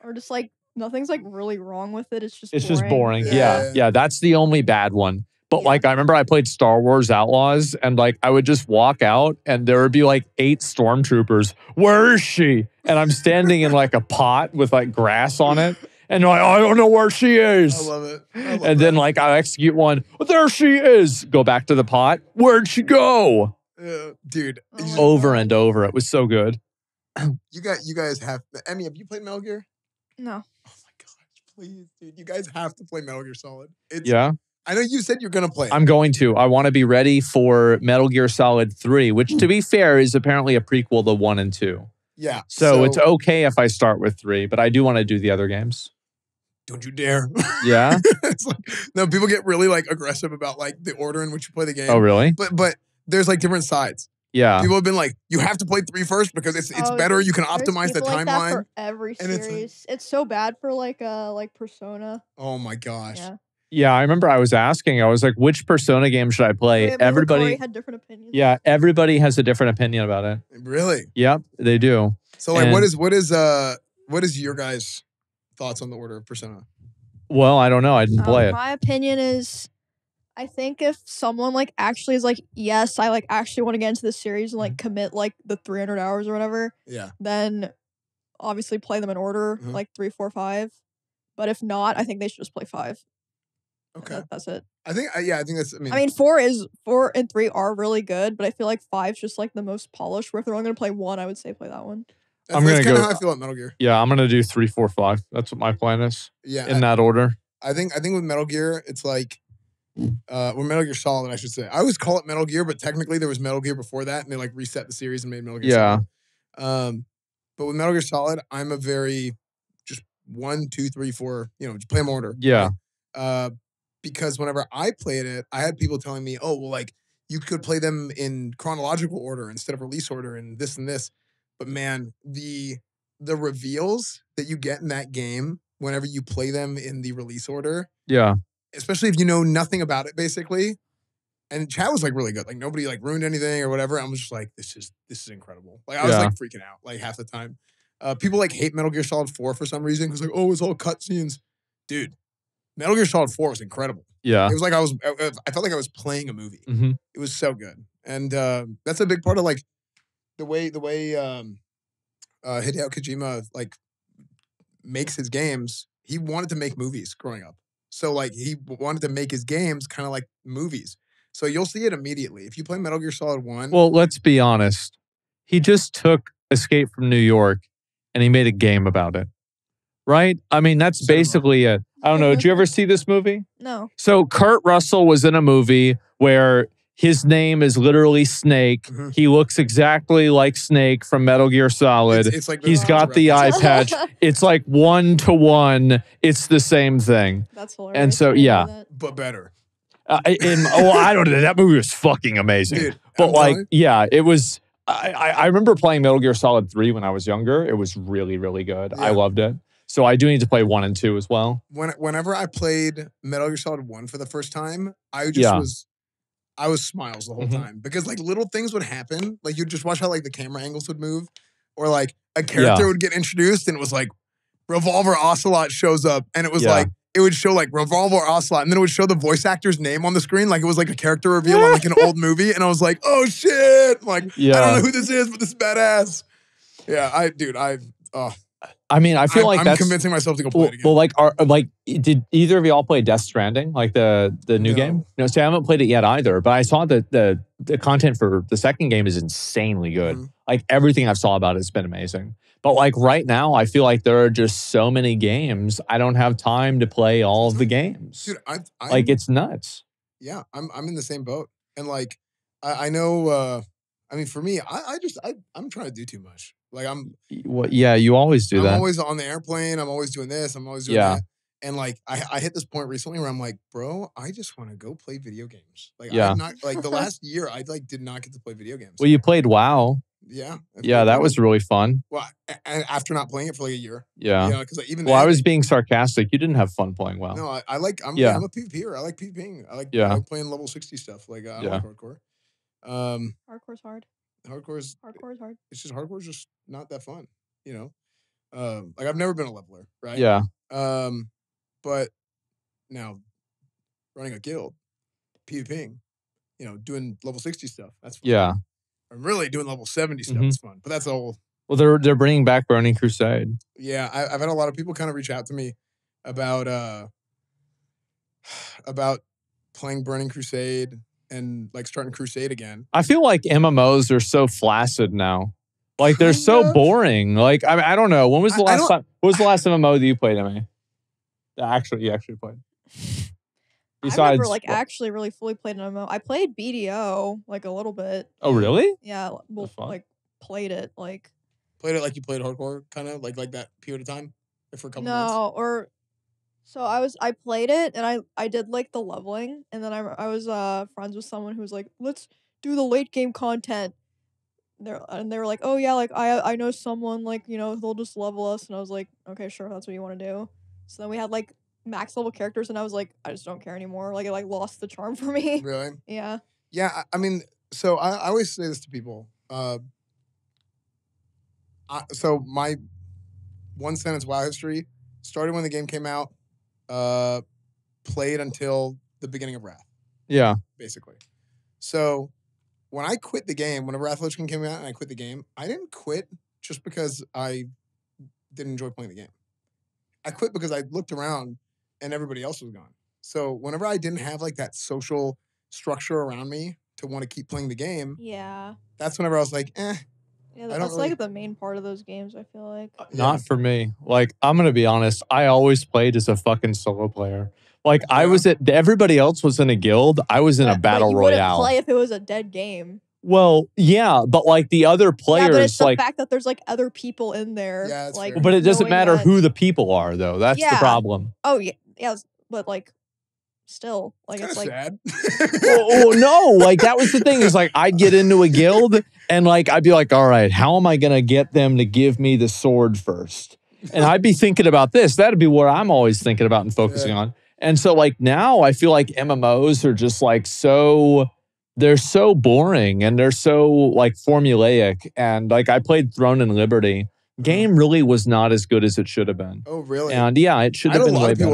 Speaker 2: Or just like nothing's like really wrong with it. It's just
Speaker 1: just boring.
Speaker 3: Yeah.
Speaker 1: Yeah, that's the only bad one. But like I remember I played Star Wars Outlaws, and like I would just walk out and there would be like 8 stormtroopers. Where is she? And I'm standing in like a pot with like grass on it. And like, I don't know where she is.
Speaker 3: I love it.
Speaker 1: And then like I execute one. Well, there she is. Go back to the pot. Where'd she go?
Speaker 3: Dude.
Speaker 1: Over and over. It was so good.
Speaker 3: You guys have Emmy, have you played Metal Gear?
Speaker 2: No.
Speaker 3: Oh my gosh, please, dude. You guys have to play Metal Gear Solid. I know you said you're gonna play it.
Speaker 1: I'm going to. I want to be ready for Metal Gear Solid 3, which to be fair is apparently a prequel to 1 and 2.
Speaker 3: Yeah.
Speaker 1: So it's okay if I start with 3, but I do want to do the other games.
Speaker 3: Don't you dare.
Speaker 1: Yeah?
Speaker 3: It's like, no, people get really like aggressive about like the order in which you play the game.
Speaker 1: Oh, really?
Speaker 3: But there's like different sides.
Speaker 1: Yeah.
Speaker 3: People have been like, you have to play 3 first because it's better. You can optimize the
Speaker 2: like
Speaker 3: timeline.
Speaker 2: That for every series. It's so bad for like Persona.
Speaker 3: Oh my gosh.
Speaker 1: Yeah, I remember I was asking, I was like, which Persona game should I play? Everybody
Speaker 2: had different opinions.
Speaker 1: Yeah, everybody has a different opinion about it.
Speaker 3: Really?
Speaker 1: Yep, they do.
Speaker 3: So like what is your guys' thoughts on the order of Persona?
Speaker 1: Well, I don't know. I didn't play it.
Speaker 2: My opinion is I think if someone like actually is like, yes, I like actually want to get into this series and like commit like the 300 hours or whatever, then obviously play them in order, like 3, 4, 5. But if not, I think they should just play 5.
Speaker 3: Okay.
Speaker 2: That's it.
Speaker 3: I think that's,
Speaker 2: I mean, 4 and 3 are really good, but I feel like 5's just like the most polished. Where if they're only going to play 1, I would say play that one.
Speaker 3: That's kind of how I feel about Metal Gear.
Speaker 1: Yeah, I'm going to do 3, 4, 5. That's what my plan is.
Speaker 3: Yeah.
Speaker 1: In that order.
Speaker 3: I think with Metal Gear, it's like, or Metal Gear Solid, I should say. I always call it Metal Gear, but technically there was Metal Gear before that, and they like reset the series and made Metal Gear Solid. But with Metal Gear Solid, I'm a very just 1, 2, 3, 4, just play them order.
Speaker 1: Yeah.
Speaker 3: Because whenever I played it, I had people telling me, oh, well, like, you could play them in chronological order instead of release order and this and this. But man, the reveals that you get in that game whenever you play them in the release order.
Speaker 1: Yeah.
Speaker 3: Especially if you know nothing about it, basically. And chat was like really good. Like nobody like ruined anything or whatever. I was just like, this is incredible. Like I was like freaking out like half the time. People like hate Metal Gear Solid 4 for some reason because like, oh, it's all cutscenes. Dude, Metal Gear Solid 4 was incredible.
Speaker 1: Yeah.
Speaker 3: It was like I felt like I was playing a movie.
Speaker 1: Mm-hmm.
Speaker 3: It was so good. And that's a big part of like the way Hideo Kojima like makes his games. He wanted to make movies growing up. So like he wanted to make his games kind of like movies. So you'll see it immediately. If you play Metal Gear Solid 1.
Speaker 1: Well, let's be honest. He just took Escape from New York and he made a game about it. Right? I mean, that's basically it. I don't know. Did you ever see this movie?
Speaker 2: No.
Speaker 1: So Kurt Russell was in a movie where his name is literally Snake.
Speaker 3: Mm-hmm.
Speaker 1: He looks exactly like Snake from Metal Gear Solid.
Speaker 3: It's like
Speaker 1: he's got the eye patch. It's like 1-to-1. It's the same thing.
Speaker 2: That's hilarious.
Speaker 1: And so, yeah.
Speaker 3: But better.
Speaker 1: I don't know. That movie was fucking amazing.
Speaker 3: Dude,
Speaker 1: but like, yeah, it was. I remember playing Metal Gear Solid 3 when I was younger. It was really, really good.
Speaker 3: Yeah.
Speaker 1: I loved it. So I do need to play 1 and 2 as well.
Speaker 3: Whenever I played Metal Gear Solid 1 for the first time, I was smiles the whole time because like little things would happen. Like you'd just watch how like the camera angles would move, or like a character would get introduced and it was like Revolver Ocelot shows up and it was like it would show like Revolver Ocelot and then it would show the voice actor's name on the screen like it was like a character reveal on like an old movie and I was like, oh shit, like I don't know who this is, but this is badass. Yeah,
Speaker 1: I mean, I feel like
Speaker 3: I'm
Speaker 1: that's
Speaker 3: convincing myself to go play it again.
Speaker 1: well, like, did either of y'all play Death Stranding, like the new game? No, see, I haven't played it yet either. But I saw that the content for the second game is insanely good.
Speaker 3: Mhm.
Speaker 1: Like everything I've saw about it has been amazing. But like right now, I feel like there are just so many games. I don't have time to play all of the games.
Speaker 3: Dude,
Speaker 1: Like it's nuts.
Speaker 3: yeah, I'm in the same boat. And like I know I mean for me, I'm trying to do too much. Like
Speaker 1: Well, yeah, you always do
Speaker 3: I'm
Speaker 1: that.
Speaker 3: always on the airplane, I'm always doing this, I'm always doing
Speaker 1: Yeah.
Speaker 3: that. And like I hit this point recently where I'm like, bro, I just want to go play video games. Like
Speaker 1: Yeah.
Speaker 3: I'm not like the last year I like did not get to play video games.
Speaker 1: Well, you played WoW.
Speaker 3: Yeah.
Speaker 1: Yeah, that was really fun.
Speaker 3: well after not playing it for like a year.
Speaker 1: Yeah.
Speaker 3: You know, because like, even
Speaker 1: Well, I
Speaker 3: then,
Speaker 1: was being sarcastic. You didn't have fun playing WoW.
Speaker 3: no, I'm
Speaker 1: Yeah.
Speaker 3: I'm a PvPer. I like PvPing. I
Speaker 1: Yeah.
Speaker 3: like playing level 60 stuff. Like I don't
Speaker 1: Yeah.
Speaker 3: like hardcore.
Speaker 2: Hardcore's hard.
Speaker 3: Hardcore's
Speaker 2: Hardcore's hard.
Speaker 3: it's just hardcore's just not that fun, you know. Like I've never been a leveler, right?
Speaker 1: Yeah.
Speaker 3: But now running a guild, PvPing, you know, doing level 60 stuff. That's fun.
Speaker 1: Yeah.
Speaker 3: I'm really doing level 70 stuff.
Speaker 1: Mhm.
Speaker 3: It's fun, but that's all.
Speaker 1: Well, they're bringing back Burning Crusade.
Speaker 3: Yeah, I've had a lot of people kind of reach out to me about playing Burning Crusade and like starting Crusade again.
Speaker 1: I feel like MMOs are so flaccid now. Like they're
Speaker 3: Kind
Speaker 1: so
Speaker 3: of.
Speaker 1: boring. Like I don't know. When was the
Speaker 3: I
Speaker 1: last
Speaker 3: don't-
Speaker 1: time? What was the last MMO that you played, Emmy? You actually played.
Speaker 2: I never like actually really fully played an MMO. I played BDO like a little bit.
Speaker 1: Oh, really?
Speaker 2: Yeah, well,
Speaker 1: That's fun.
Speaker 2: like played it like
Speaker 3: Played it like you played hardcore, kind of like that period of time, like for a couple months.
Speaker 2: no or so I played it and I did like the leveling and then I was friends with someone who was like, let's do the late game content. They were like, oh yeah, like I know someone, like, you know, they'll just level us, and I was like, okay, sure, that's what you want to do. So then we had like max level characters and I was like, I just don't care anymore. Like it like lost the charm for me.
Speaker 3: Really?
Speaker 2: Yeah.
Speaker 3: Yeah, I mean, so I always say this to people. So my one sentence WoW history started when the game came out, played until the beginning of Wrath,
Speaker 1: Yeah.
Speaker 3: basically. So when I quit the game, when Wrath of Lich King came out and I quit the game, I didn't quit just because I didn't enjoy playing the game. I quit because I looked around and everybody else was gone. So whenever I didn't have like that social structure around me to want to keep playing the game,
Speaker 2: Yeah.
Speaker 3: that's whenever I was like, eh.
Speaker 2: Yeah,
Speaker 3: don't
Speaker 2: that's
Speaker 3: really-
Speaker 2: like the main part of those games, I feel like.
Speaker 1: Not for me. Like, I'm going to be honest. I always played as a fucking solo player. Like, I
Speaker 3: Yeah.
Speaker 1: was everybody else was in a guild. I was in a
Speaker 2: But
Speaker 1: battle
Speaker 2: you
Speaker 1: royale.
Speaker 2: wouldn't play if it was a dead game.
Speaker 1: Well, yeah, but like the other
Speaker 2: Yeah, but it's
Speaker 1: players,
Speaker 2: the
Speaker 1: like,
Speaker 2: fact that there's like other people in there.
Speaker 3: Yeah, that's
Speaker 2: like,
Speaker 3: fair.
Speaker 1: but it doesn't
Speaker 2: knowing
Speaker 1: matter
Speaker 2: that-
Speaker 1: who the people are, though. That's the
Speaker 2: Yeah.
Speaker 1: problem.
Speaker 2: Oh yeah, yeah, but like, still, like
Speaker 3: Kind
Speaker 2: it's
Speaker 3: of
Speaker 2: like
Speaker 3: sad.
Speaker 1: Oh no, like that was the thing is like I'd get into a guild and like I'd be like, all right, how am I going to get them to give me the sword first? And I'd be thinking about this. That'd be what I'm always thinking about and focusing
Speaker 3: Yeah.
Speaker 1: on. And so like now I feel like MMOs are just like they're so boring and they're so like formulaic. And like I played Throne and Liberty. Game really was not as good as it should have been.
Speaker 3: Oh, really?
Speaker 1: And yeah, it should
Speaker 3: I
Speaker 1: have
Speaker 3: had a
Speaker 1: been
Speaker 3: lot
Speaker 1: way
Speaker 3: of people,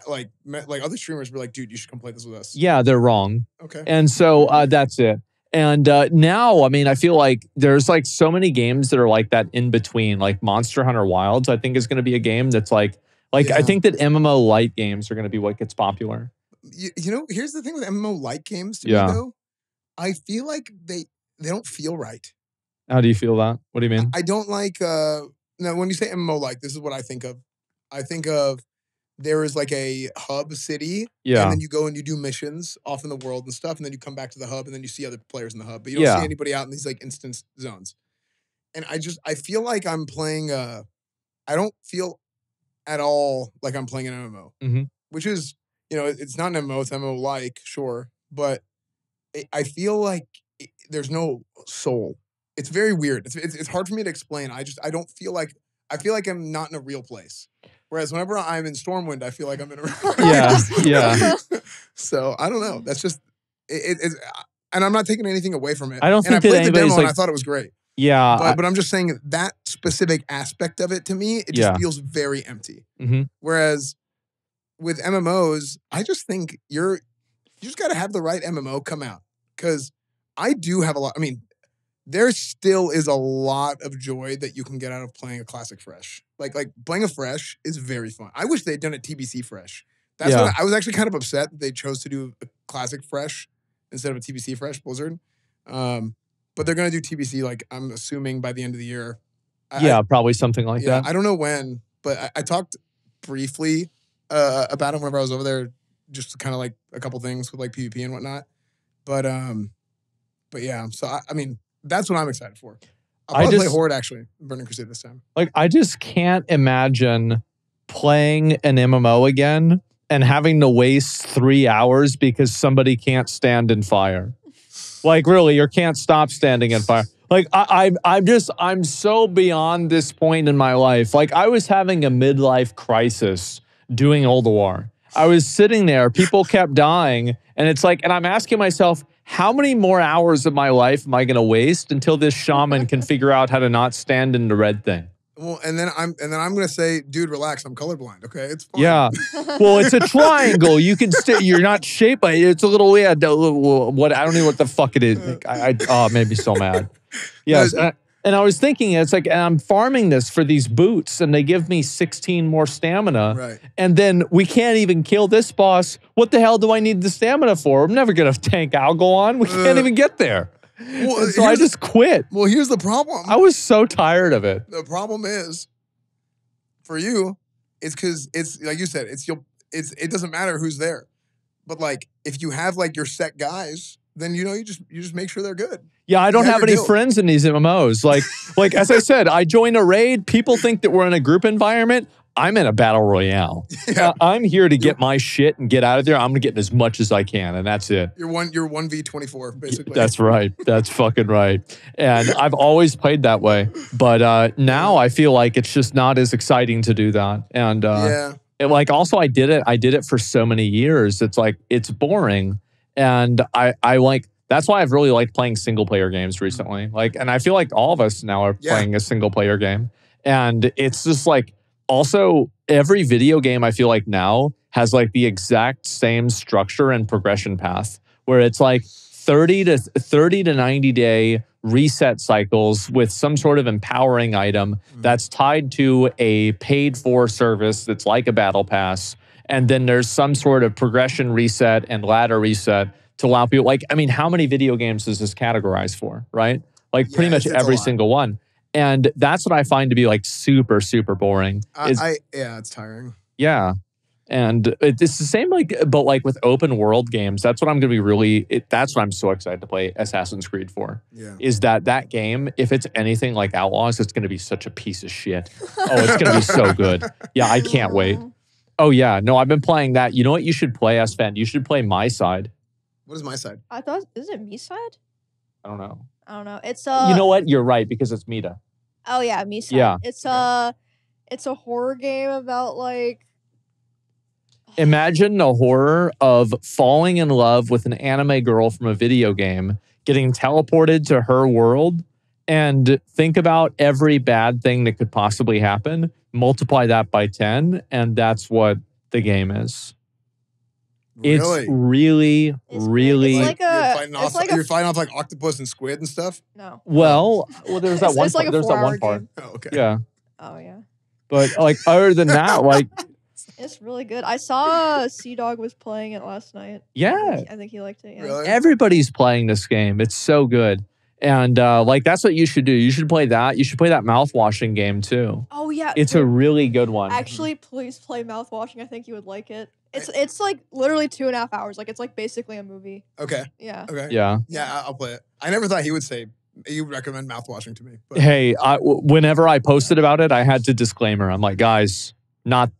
Speaker 1: better.
Speaker 3: like other streamers were like, dude, you should come play this with us.
Speaker 1: Yeah, they're wrong.
Speaker 3: Okay.
Speaker 1: And so that's it. And now, I mean, I feel like there's like so many games that are like that in between, like Monster Hunter Wilds, I think is going to be a game that's like I
Speaker 3: Yeah.
Speaker 1: think that MMO light games are going to be what gets popular.
Speaker 3: You know, here's the thing with MMO like games to
Speaker 1: Yeah.
Speaker 3: me though. I feel like they don't feel right.
Speaker 1: How do you feel that? What do you mean?
Speaker 3: I don't like now when you say MMO like, this is what I think of. I think of there is like a hub city,
Speaker 1: Yeah.
Speaker 3: and then you go and you do missions off in the world and stuff, and then you come back to the hub, and then you see other players in the hub, but you don't
Speaker 1: Yeah.
Speaker 3: see anybody out in these like instance zones. And I feel like I'm playing I don't feel at all like I'm playing an MMO,
Speaker 1: Mhm.
Speaker 3: which is, you know, it's not an MMO, it's MMO like, sure, but I feel like there's no soul. It's very weird. It's hard for me to explain. I don't feel like I'm not in a real place. Whereas whenever I'm in Stormwind, I feel like I'm in a real place.
Speaker 1: Yeah.
Speaker 3: So I don't know. That's just it's and I'm not taking anything away from it.
Speaker 1: I don't
Speaker 3: and I
Speaker 1: think that
Speaker 3: played the demo
Speaker 1: anybody's
Speaker 3: and I
Speaker 1: like-
Speaker 3: thought it was great.
Speaker 1: Yeah.
Speaker 3: But I'm just saying that specific aspect of it to me, it just
Speaker 1: Yeah.
Speaker 3: feels very empty.
Speaker 1: Mhm.
Speaker 3: Whereas with MMOs, I just think you just got to have the right MMO come out. Because I do have a lot. I mean, there still is a lot of joy that you can get out of playing a classic fresh. Like playing a fresh is very fun. I wish they'd done a TBC fresh. That's what I was actually kind of upset that they chose to do a classic fresh instead of a TBC fresh Blizzard. But they're gonna do TBC, like I'm assuming by the end of the year.
Speaker 1: Probably something like that.
Speaker 3: I don't know when, but I talked briefly about it whenever I was over there, just kind of like a couple things with like PvP and whatnot. But yeah, so I mean, that's what I'm excited for. I'll probably play Horde actually, Burning Crusade this time.
Speaker 1: Like, I just can't imagine playing an MMO again and having to waste 3 hours because somebody can't stand in fire. Like, really, or can't stop standing in fire. Like, I'm so beyond this point in my life. Like, I was having a midlife crisis doing Ulduar. I was sitting there, people kept dying, and it's like, and I'm asking myself, how many more hours of my life am I going to waste until this shaman can figure out how to not stand in the red thing?
Speaker 3: Well, and then I'm going to say, dude, relax. I'm colorblind. Okay, it's fine.
Speaker 1: Yeah. Well, it's a triangle. You can you're not shaped by it. It's a little weird. What I don't know what the fuck it is. Like, it made me so mad. Yes. And I was thinking, it's like, and I'm farming this for these boots, and they give me 16 more stamina.
Speaker 3: Right.
Speaker 1: And then we can't even kill this boss. What the hell do I need the stamina for? I'm never going to tank Algalon. We can't even get there. Well, so I just quit.
Speaker 3: Well, here's the problem.
Speaker 1: I was so tired of it.
Speaker 3: The problem is, for you, it's because it's like you said, it doesn't matter who's there. But like, if you have like your set guys, then you just make sure they're good.
Speaker 1: Yeah, I don't have any friends in these MMOs. Like as I said, I joined a raid. People think that we're in a group environment. I'm in a battle royale. Yeah. I'm here to get my shit and get out of there. I'm gonna get as much as I can, and that's it.
Speaker 3: You're 1v24 basically.
Speaker 1: That's right. That's fucking right. And I've always played that way, but now I feel like it's just not as exciting to do that. And like also I did it for so many years. It's like it's boring, and I like. That's why I've really liked playing single player games recently. Like, and I feel like all of us now are playing a single player game, and it's just like. Also, every video game I feel like now has like the exact same structure and progression path where it's like 30 to 90 day reset cycles with some sort of empowering item that's tied to a paid for service that's like a battle pass. And then there's some sort of progression reset and ladder reset to allow people, like, I mean, how many video games is this categorized for, right? Like pretty much every single one. And that's what I find to be like super, super boring.
Speaker 3: It's tiring.
Speaker 1: Yeah. And it's the same, like, but like with open world games, that's what I'm going to be that's what I'm so excited to play Assassin's Creed for.
Speaker 3: Yeah.
Speaker 1: Is that game, if it's anything like Outlaws, it's going to be such a piece of shit. Oh, it's going to be so good. Yeah, I can't wait. Oh, yeah. No, I've been playing that. You know what you should play, Esfand? You should play MiSide.
Speaker 3: What is MiSide?
Speaker 2: I thought, is it MiSide?
Speaker 1: I don't know.
Speaker 2: I don't know. It's
Speaker 1: you know what? You're right, because it's Mita.
Speaker 2: Oh yeah, MiSide.
Speaker 1: Yeah.
Speaker 2: It's a horror game about like.
Speaker 1: Imagine the horror of falling in love with an anime girl from a video game, getting teleported to her world, and think about every bad thing that could possibly happen. Multiply that by 10, and that's what the game is.
Speaker 3: Really?
Speaker 1: It's really.
Speaker 3: You're fighting off like octopus and squid and stuff?
Speaker 2: No.
Speaker 1: Well, there's that one.
Speaker 2: Like
Speaker 1: there's that one part.
Speaker 2: Game.
Speaker 3: Oh, okay.
Speaker 1: Yeah.
Speaker 2: Oh yeah.
Speaker 1: But like other than that, like
Speaker 2: it's really good. I saw Sea Dog was playing it last night.
Speaker 1: Yeah.
Speaker 2: I think he liked it. Yeah.
Speaker 3: Really?
Speaker 1: Everybody's playing this game. It's so good. And like that's what you should do. You should play that. You should play that mouthwashing game too.
Speaker 2: Oh yeah.
Speaker 1: It's a really good one.
Speaker 2: Actually, please play mouthwashing. I think you would like it. It's like literally 2.5 hours. Like it's like basically a movie.
Speaker 3: Okay.
Speaker 2: Yeah.
Speaker 3: Okay.
Speaker 1: Yeah.
Speaker 3: Yeah, I'll play it. I never thought he would say you recommend mouthwashing to me. But.
Speaker 1: Hey, whenever I posted about it, I had to disclaimer. I'm like, guys, not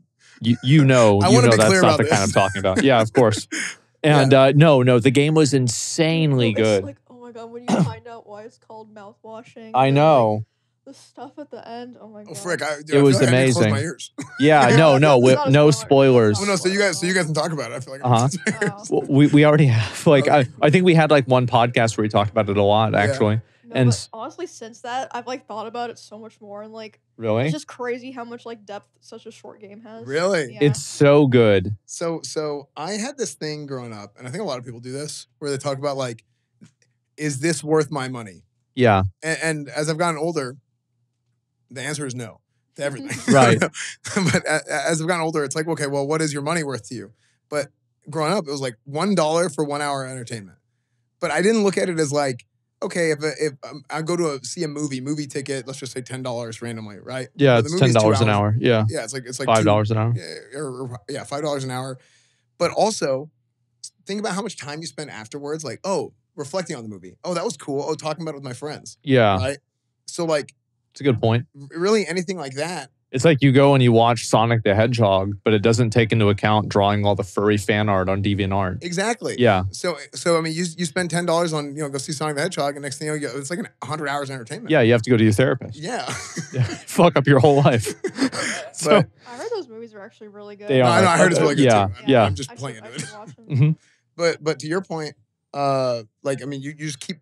Speaker 1: you know that's not the kind I'm talking about. Yeah, of course. And no, the game was insanely good.
Speaker 2: It's like, oh my god, when you find out why it's called mouthwashing.
Speaker 1: I know.
Speaker 2: Like, the stuff at the end, oh my god.
Speaker 3: Oh frick!
Speaker 1: It was
Speaker 3: like
Speaker 1: amazing.
Speaker 3: I my ears.
Speaker 1: Yeah, no spoilers.
Speaker 3: Well, no, so you guys can talk about it. I feel like.
Speaker 1: Well, we already have. Like I think we had like one podcast where we talked about it a lot actually.
Speaker 2: No,
Speaker 1: and
Speaker 2: but honestly, since that, I've like thought about it so much more, and like
Speaker 1: really,
Speaker 2: it's just crazy how much like depth such a short game has.
Speaker 3: Really,
Speaker 2: yeah.
Speaker 1: It's so good.
Speaker 3: So I had this thing growing up, and I think a lot of people do this, where they talk about like, is this worth my money?
Speaker 1: Yeah.
Speaker 3: And as I've gotten older, the answer is no to everything.
Speaker 1: Right.
Speaker 3: But as I've gotten older, it's like, okay, well, what is your money worth to you? But growing up, it was like $1 for 1 hour entertainment. But I didn't look at it as like, okay, if I go to see a movie ticket, let's just say $10 randomly, right?
Speaker 1: Yeah,
Speaker 3: But
Speaker 1: it's
Speaker 3: the movie's 2
Speaker 1: $10 an
Speaker 3: hours.
Speaker 1: hour. Yeah.
Speaker 3: Yeah, it's like
Speaker 1: $5 an hour.
Speaker 3: Yeah, $5 an hour. But also, think about how much time you spend afterwards. Like, oh, reflecting on the movie. Oh, that was cool. Oh, talking about it with my friends.
Speaker 1: Yeah.
Speaker 3: Right. So like,
Speaker 1: It's a good point.
Speaker 3: really, anything like that.
Speaker 1: It's like you go and you watch Sonic the Hedgehog, but it doesn't take into account drawing all the furry fan art on DeviantArt.
Speaker 3: Exactly.
Speaker 1: Yeah.
Speaker 3: So I mean, you spend $10 on go see Sonic the Hedgehog, and next thing you know, it's like 100 hours of entertainment.
Speaker 1: Yeah, you have to go to your therapist.
Speaker 3: Yeah.
Speaker 1: Yeah. Fuck up your whole life. So
Speaker 3: But
Speaker 2: I heard those movies are actually really good.
Speaker 1: They
Speaker 3: no,
Speaker 1: are.
Speaker 3: I heard it's really good
Speaker 1: Yeah,
Speaker 3: too.
Speaker 1: yeah.
Speaker 3: I'm just
Speaker 2: I
Speaker 3: playing
Speaker 2: should,
Speaker 3: into
Speaker 2: I
Speaker 3: it.
Speaker 2: should watch them.
Speaker 1: Mhm.
Speaker 3: But to your point, like I mean, you just keep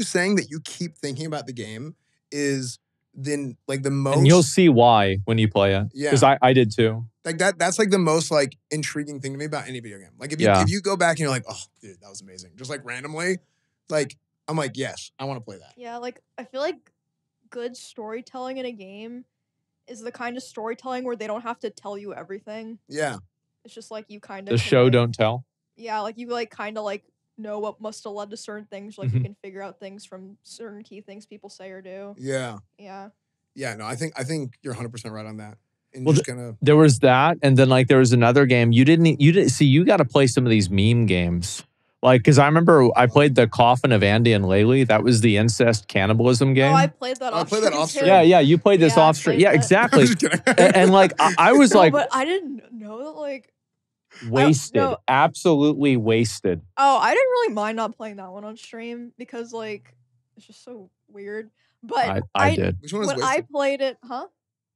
Speaker 3: saying that you keep thinking about the game is then like the most.
Speaker 1: And you'll see why when you play it.
Speaker 3: Yeah.
Speaker 1: Because I did too.
Speaker 3: Like that's like the most like intriguing thing to me about any video game. Like if you
Speaker 1: Yeah.
Speaker 3: if you go back and you're like, oh dude, that was amazing. Just like randomly, like I'm like, yes, I want to play that.
Speaker 2: Yeah, like I feel like good storytelling in a game is the kind of storytelling where they don't have to tell you everything.
Speaker 3: Yeah.
Speaker 2: It's just like you kind of
Speaker 1: The show don't tell.
Speaker 2: Yeah, like you like kind of like know what must have led to certain things. Like you can figure out things from certain key things people say or do.
Speaker 3: Yeah.
Speaker 2: Yeah.
Speaker 3: Yeah. No, I think you're 100% right on that. And
Speaker 1: Well,
Speaker 3: just gonna
Speaker 1: There was that, and then like there was another game. You didn't see. You got to play some of these meme games, like because I remember I played the Coffin of Andy and Laylee. That was the incest cannibalism game.
Speaker 2: Oh, I played that.
Speaker 3: Oh, I
Speaker 2: off
Speaker 3: played that
Speaker 2: stream,
Speaker 3: off
Speaker 2: too.
Speaker 3: stream.
Speaker 1: yeah, you played this
Speaker 2: Yeah, I
Speaker 1: off stream.
Speaker 2: played
Speaker 1: Yeah,
Speaker 2: that.
Speaker 1: exactly.
Speaker 3: I'm just kidding.
Speaker 1: And like I was
Speaker 2: No,
Speaker 1: like
Speaker 2: but I didn't know that. Like,
Speaker 1: wasted,
Speaker 2: no.
Speaker 1: absolutely wasted.
Speaker 2: oh, I didn't really mind not playing that one on stream because like it's just so weird. But
Speaker 1: I did.
Speaker 3: Which one was
Speaker 2: when I
Speaker 3: wasted?
Speaker 2: played it, huh?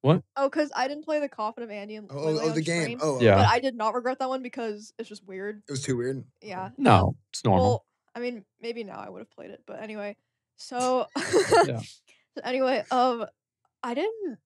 Speaker 1: What?
Speaker 2: Oh, because I didn't play the Coffin of Andy and Laylee
Speaker 3: Oh,
Speaker 2: on
Speaker 3: the game.
Speaker 2: stream,
Speaker 3: Oh,
Speaker 1: Yeah.
Speaker 2: But I did not regret that one because it's just weird.
Speaker 3: It was too weird.
Speaker 2: Yeah.
Speaker 1: No, it's normal.
Speaker 2: Well, I mean, maybe now I would have played it, but anyway. So,
Speaker 1: Yeah.
Speaker 2: so anyway, I didn't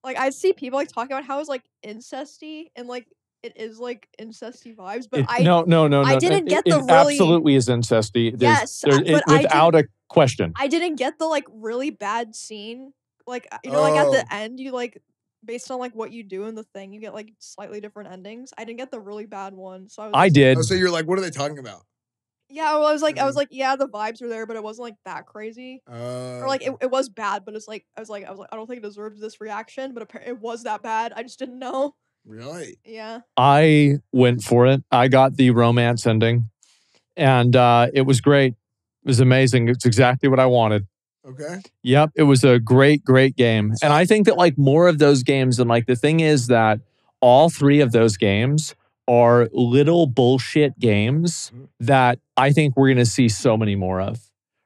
Speaker 2: like. I see people like talking about how it's like incesty and like it is like incesty vibes, but
Speaker 1: No.
Speaker 2: I didn't get the
Speaker 1: it
Speaker 2: really-
Speaker 1: absolutely is incesty.
Speaker 2: Yes, but I
Speaker 1: without a question.
Speaker 2: I didn't get the like really bad scene. Like like at
Speaker 3: Oh.
Speaker 2: the end, you like based on like what you do in the thing, you get like slightly different endings. I didn't get the really bad one, so I was.
Speaker 1: I
Speaker 2: like,
Speaker 1: did.
Speaker 3: Oh, so you're like, what are they talking about?
Speaker 2: Yeah, well, I was
Speaker 3: Mhm.
Speaker 2: like, yeah, the vibes were there, but it wasn't like that crazy. Or like it was bad, but it's like I was like, I don't think it deserves this reaction, but apparently it was that bad. I just didn't know.
Speaker 3: Really?
Speaker 2: Yeah.
Speaker 1: I went for it. I got the romance ending, and it was great. It was amazing. It's exactly what I wanted.
Speaker 3: Okay.
Speaker 1: Yep, it was a great game. And I think that like more of those games, and like the thing is that all three of those games are little bullshit games that I think we're going to see so many more of,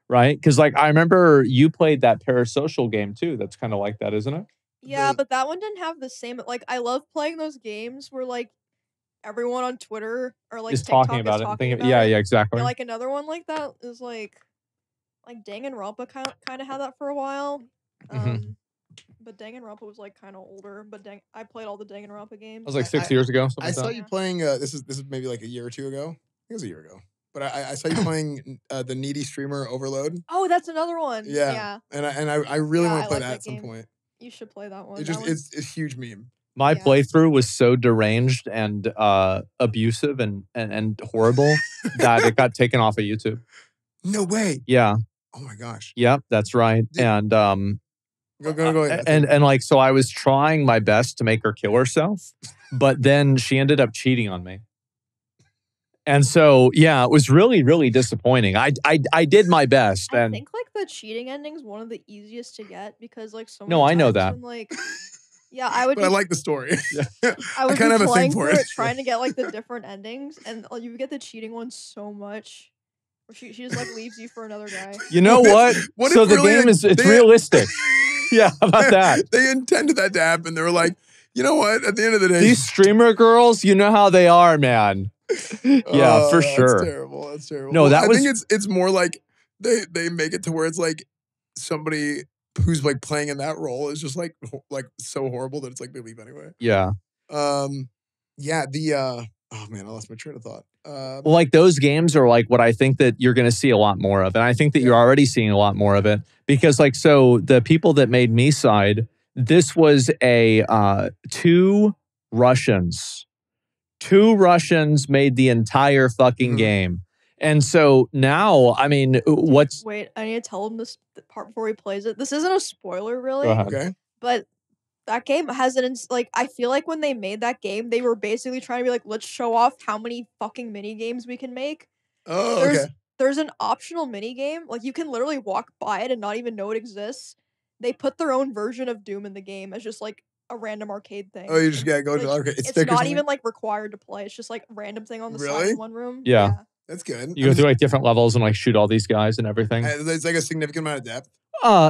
Speaker 1: right? Because like I remember you played that parasocial game too. That's kind of like that, isn't it?
Speaker 2: Yeah,
Speaker 3: The-
Speaker 2: but that one didn't have the same. Like I love playing those games where like everyone on Twitter or like
Speaker 1: Is
Speaker 2: TikTok
Speaker 1: talking about
Speaker 2: is
Speaker 1: it.
Speaker 2: talking about
Speaker 1: Yeah,
Speaker 2: it.
Speaker 1: exactly.
Speaker 2: Yeah, like another one like that is like Danganronpa kind of had that for a while.
Speaker 1: Mhm.
Speaker 2: But Danganronpa was like kind of older. But I played all the Danganronpa games.
Speaker 1: That was like
Speaker 3: I-
Speaker 1: 6 years ago. Something
Speaker 3: I
Speaker 1: like
Speaker 3: saw
Speaker 1: that.
Speaker 3: you playing. This is maybe like a year or two ago. I think it was a year ago. But I saw you playing the needy streamer Overload.
Speaker 2: Oh, that's another one.
Speaker 3: Yeah.
Speaker 2: Yeah,
Speaker 3: And I really
Speaker 2: Yeah,
Speaker 3: want
Speaker 2: I
Speaker 3: to play
Speaker 2: like
Speaker 3: that
Speaker 2: that
Speaker 3: at some
Speaker 2: game.
Speaker 3: point.
Speaker 2: you should play that one.
Speaker 3: It
Speaker 2: That
Speaker 3: just
Speaker 2: one's-
Speaker 3: it's a huge meme.
Speaker 1: My
Speaker 2: Yeah.
Speaker 1: playthrough was so deranged and abusive and horrible that it got taken off of YouTube.
Speaker 3: No way.
Speaker 1: Yeah.
Speaker 3: Oh my gosh.
Speaker 1: Yep, that's right.
Speaker 3: Dude.
Speaker 1: And
Speaker 3: Go ahead.
Speaker 1: and like so I was trying my best to make her kill herself, but then she ended up cheating on me. And so yeah, it was really disappointing. I did my best,
Speaker 2: I
Speaker 1: and
Speaker 2: think like the cheating ending's one of the easiest to get because like so.
Speaker 1: No,
Speaker 2: many
Speaker 1: I know
Speaker 2: times
Speaker 1: that.
Speaker 2: when, like, yeah, I would.
Speaker 3: But I
Speaker 2: be-
Speaker 3: like the story.
Speaker 2: I would
Speaker 3: kinda
Speaker 2: be
Speaker 3: have a thing
Speaker 2: playing
Speaker 3: for
Speaker 2: through
Speaker 3: it.
Speaker 2: it, trying to get like the different endings, and you would get the cheating one so much. Where she just like leaves you for another guy.
Speaker 1: you know
Speaker 3: What
Speaker 1: what?
Speaker 3: if- what
Speaker 1: So
Speaker 3: if
Speaker 1: the
Speaker 3: really
Speaker 1: game is it's
Speaker 3: they-
Speaker 1: realistic. Yeah, how about that?
Speaker 3: They intended that to happen. They were like, you know what? At the end of the day,
Speaker 1: These streamer girls, you know how they are, man. Yeah,
Speaker 3: Oh,
Speaker 1: for sure.
Speaker 3: That's terrible. That's terrible.
Speaker 1: No, that
Speaker 3: I
Speaker 1: was-
Speaker 3: think it's more like they make it to where it's like somebody who's like playing in that role is just like so horrible that it's like they leave anyway.
Speaker 1: Yeah.
Speaker 3: Yeah. The oh man, I lost my train of thought.
Speaker 1: Well, like those games are like what I think that you're going to see a lot more of. And I think that you're already seeing a lot more of it because like, so the people that made MiSide, this was a two Russians made the entire fucking game. And so now, I mean, what's...
Speaker 2: Wait, I need to tell him this part before he plays it. This isn't a spoiler really.
Speaker 1: Go ahead.
Speaker 3: Okay.
Speaker 2: But that game has like, I feel like when they made that game, they were basically trying to be like, let's show off how many fucking mini games we can make.
Speaker 3: Oh, okay.
Speaker 2: There's an optional mini game. Like, you can literally walk by it and not even know it exists. They put their own version of Doom in the game as just like a random arcade thing.
Speaker 3: Oh, you just gotta go to the arcade.
Speaker 2: It's not even like required to play. It's just like random thing on the side in one room.
Speaker 1: Yeah.
Speaker 3: That's good.
Speaker 1: You go through like different levels and like shoot all these guys and everything.
Speaker 3: It's like a significant amount of depth.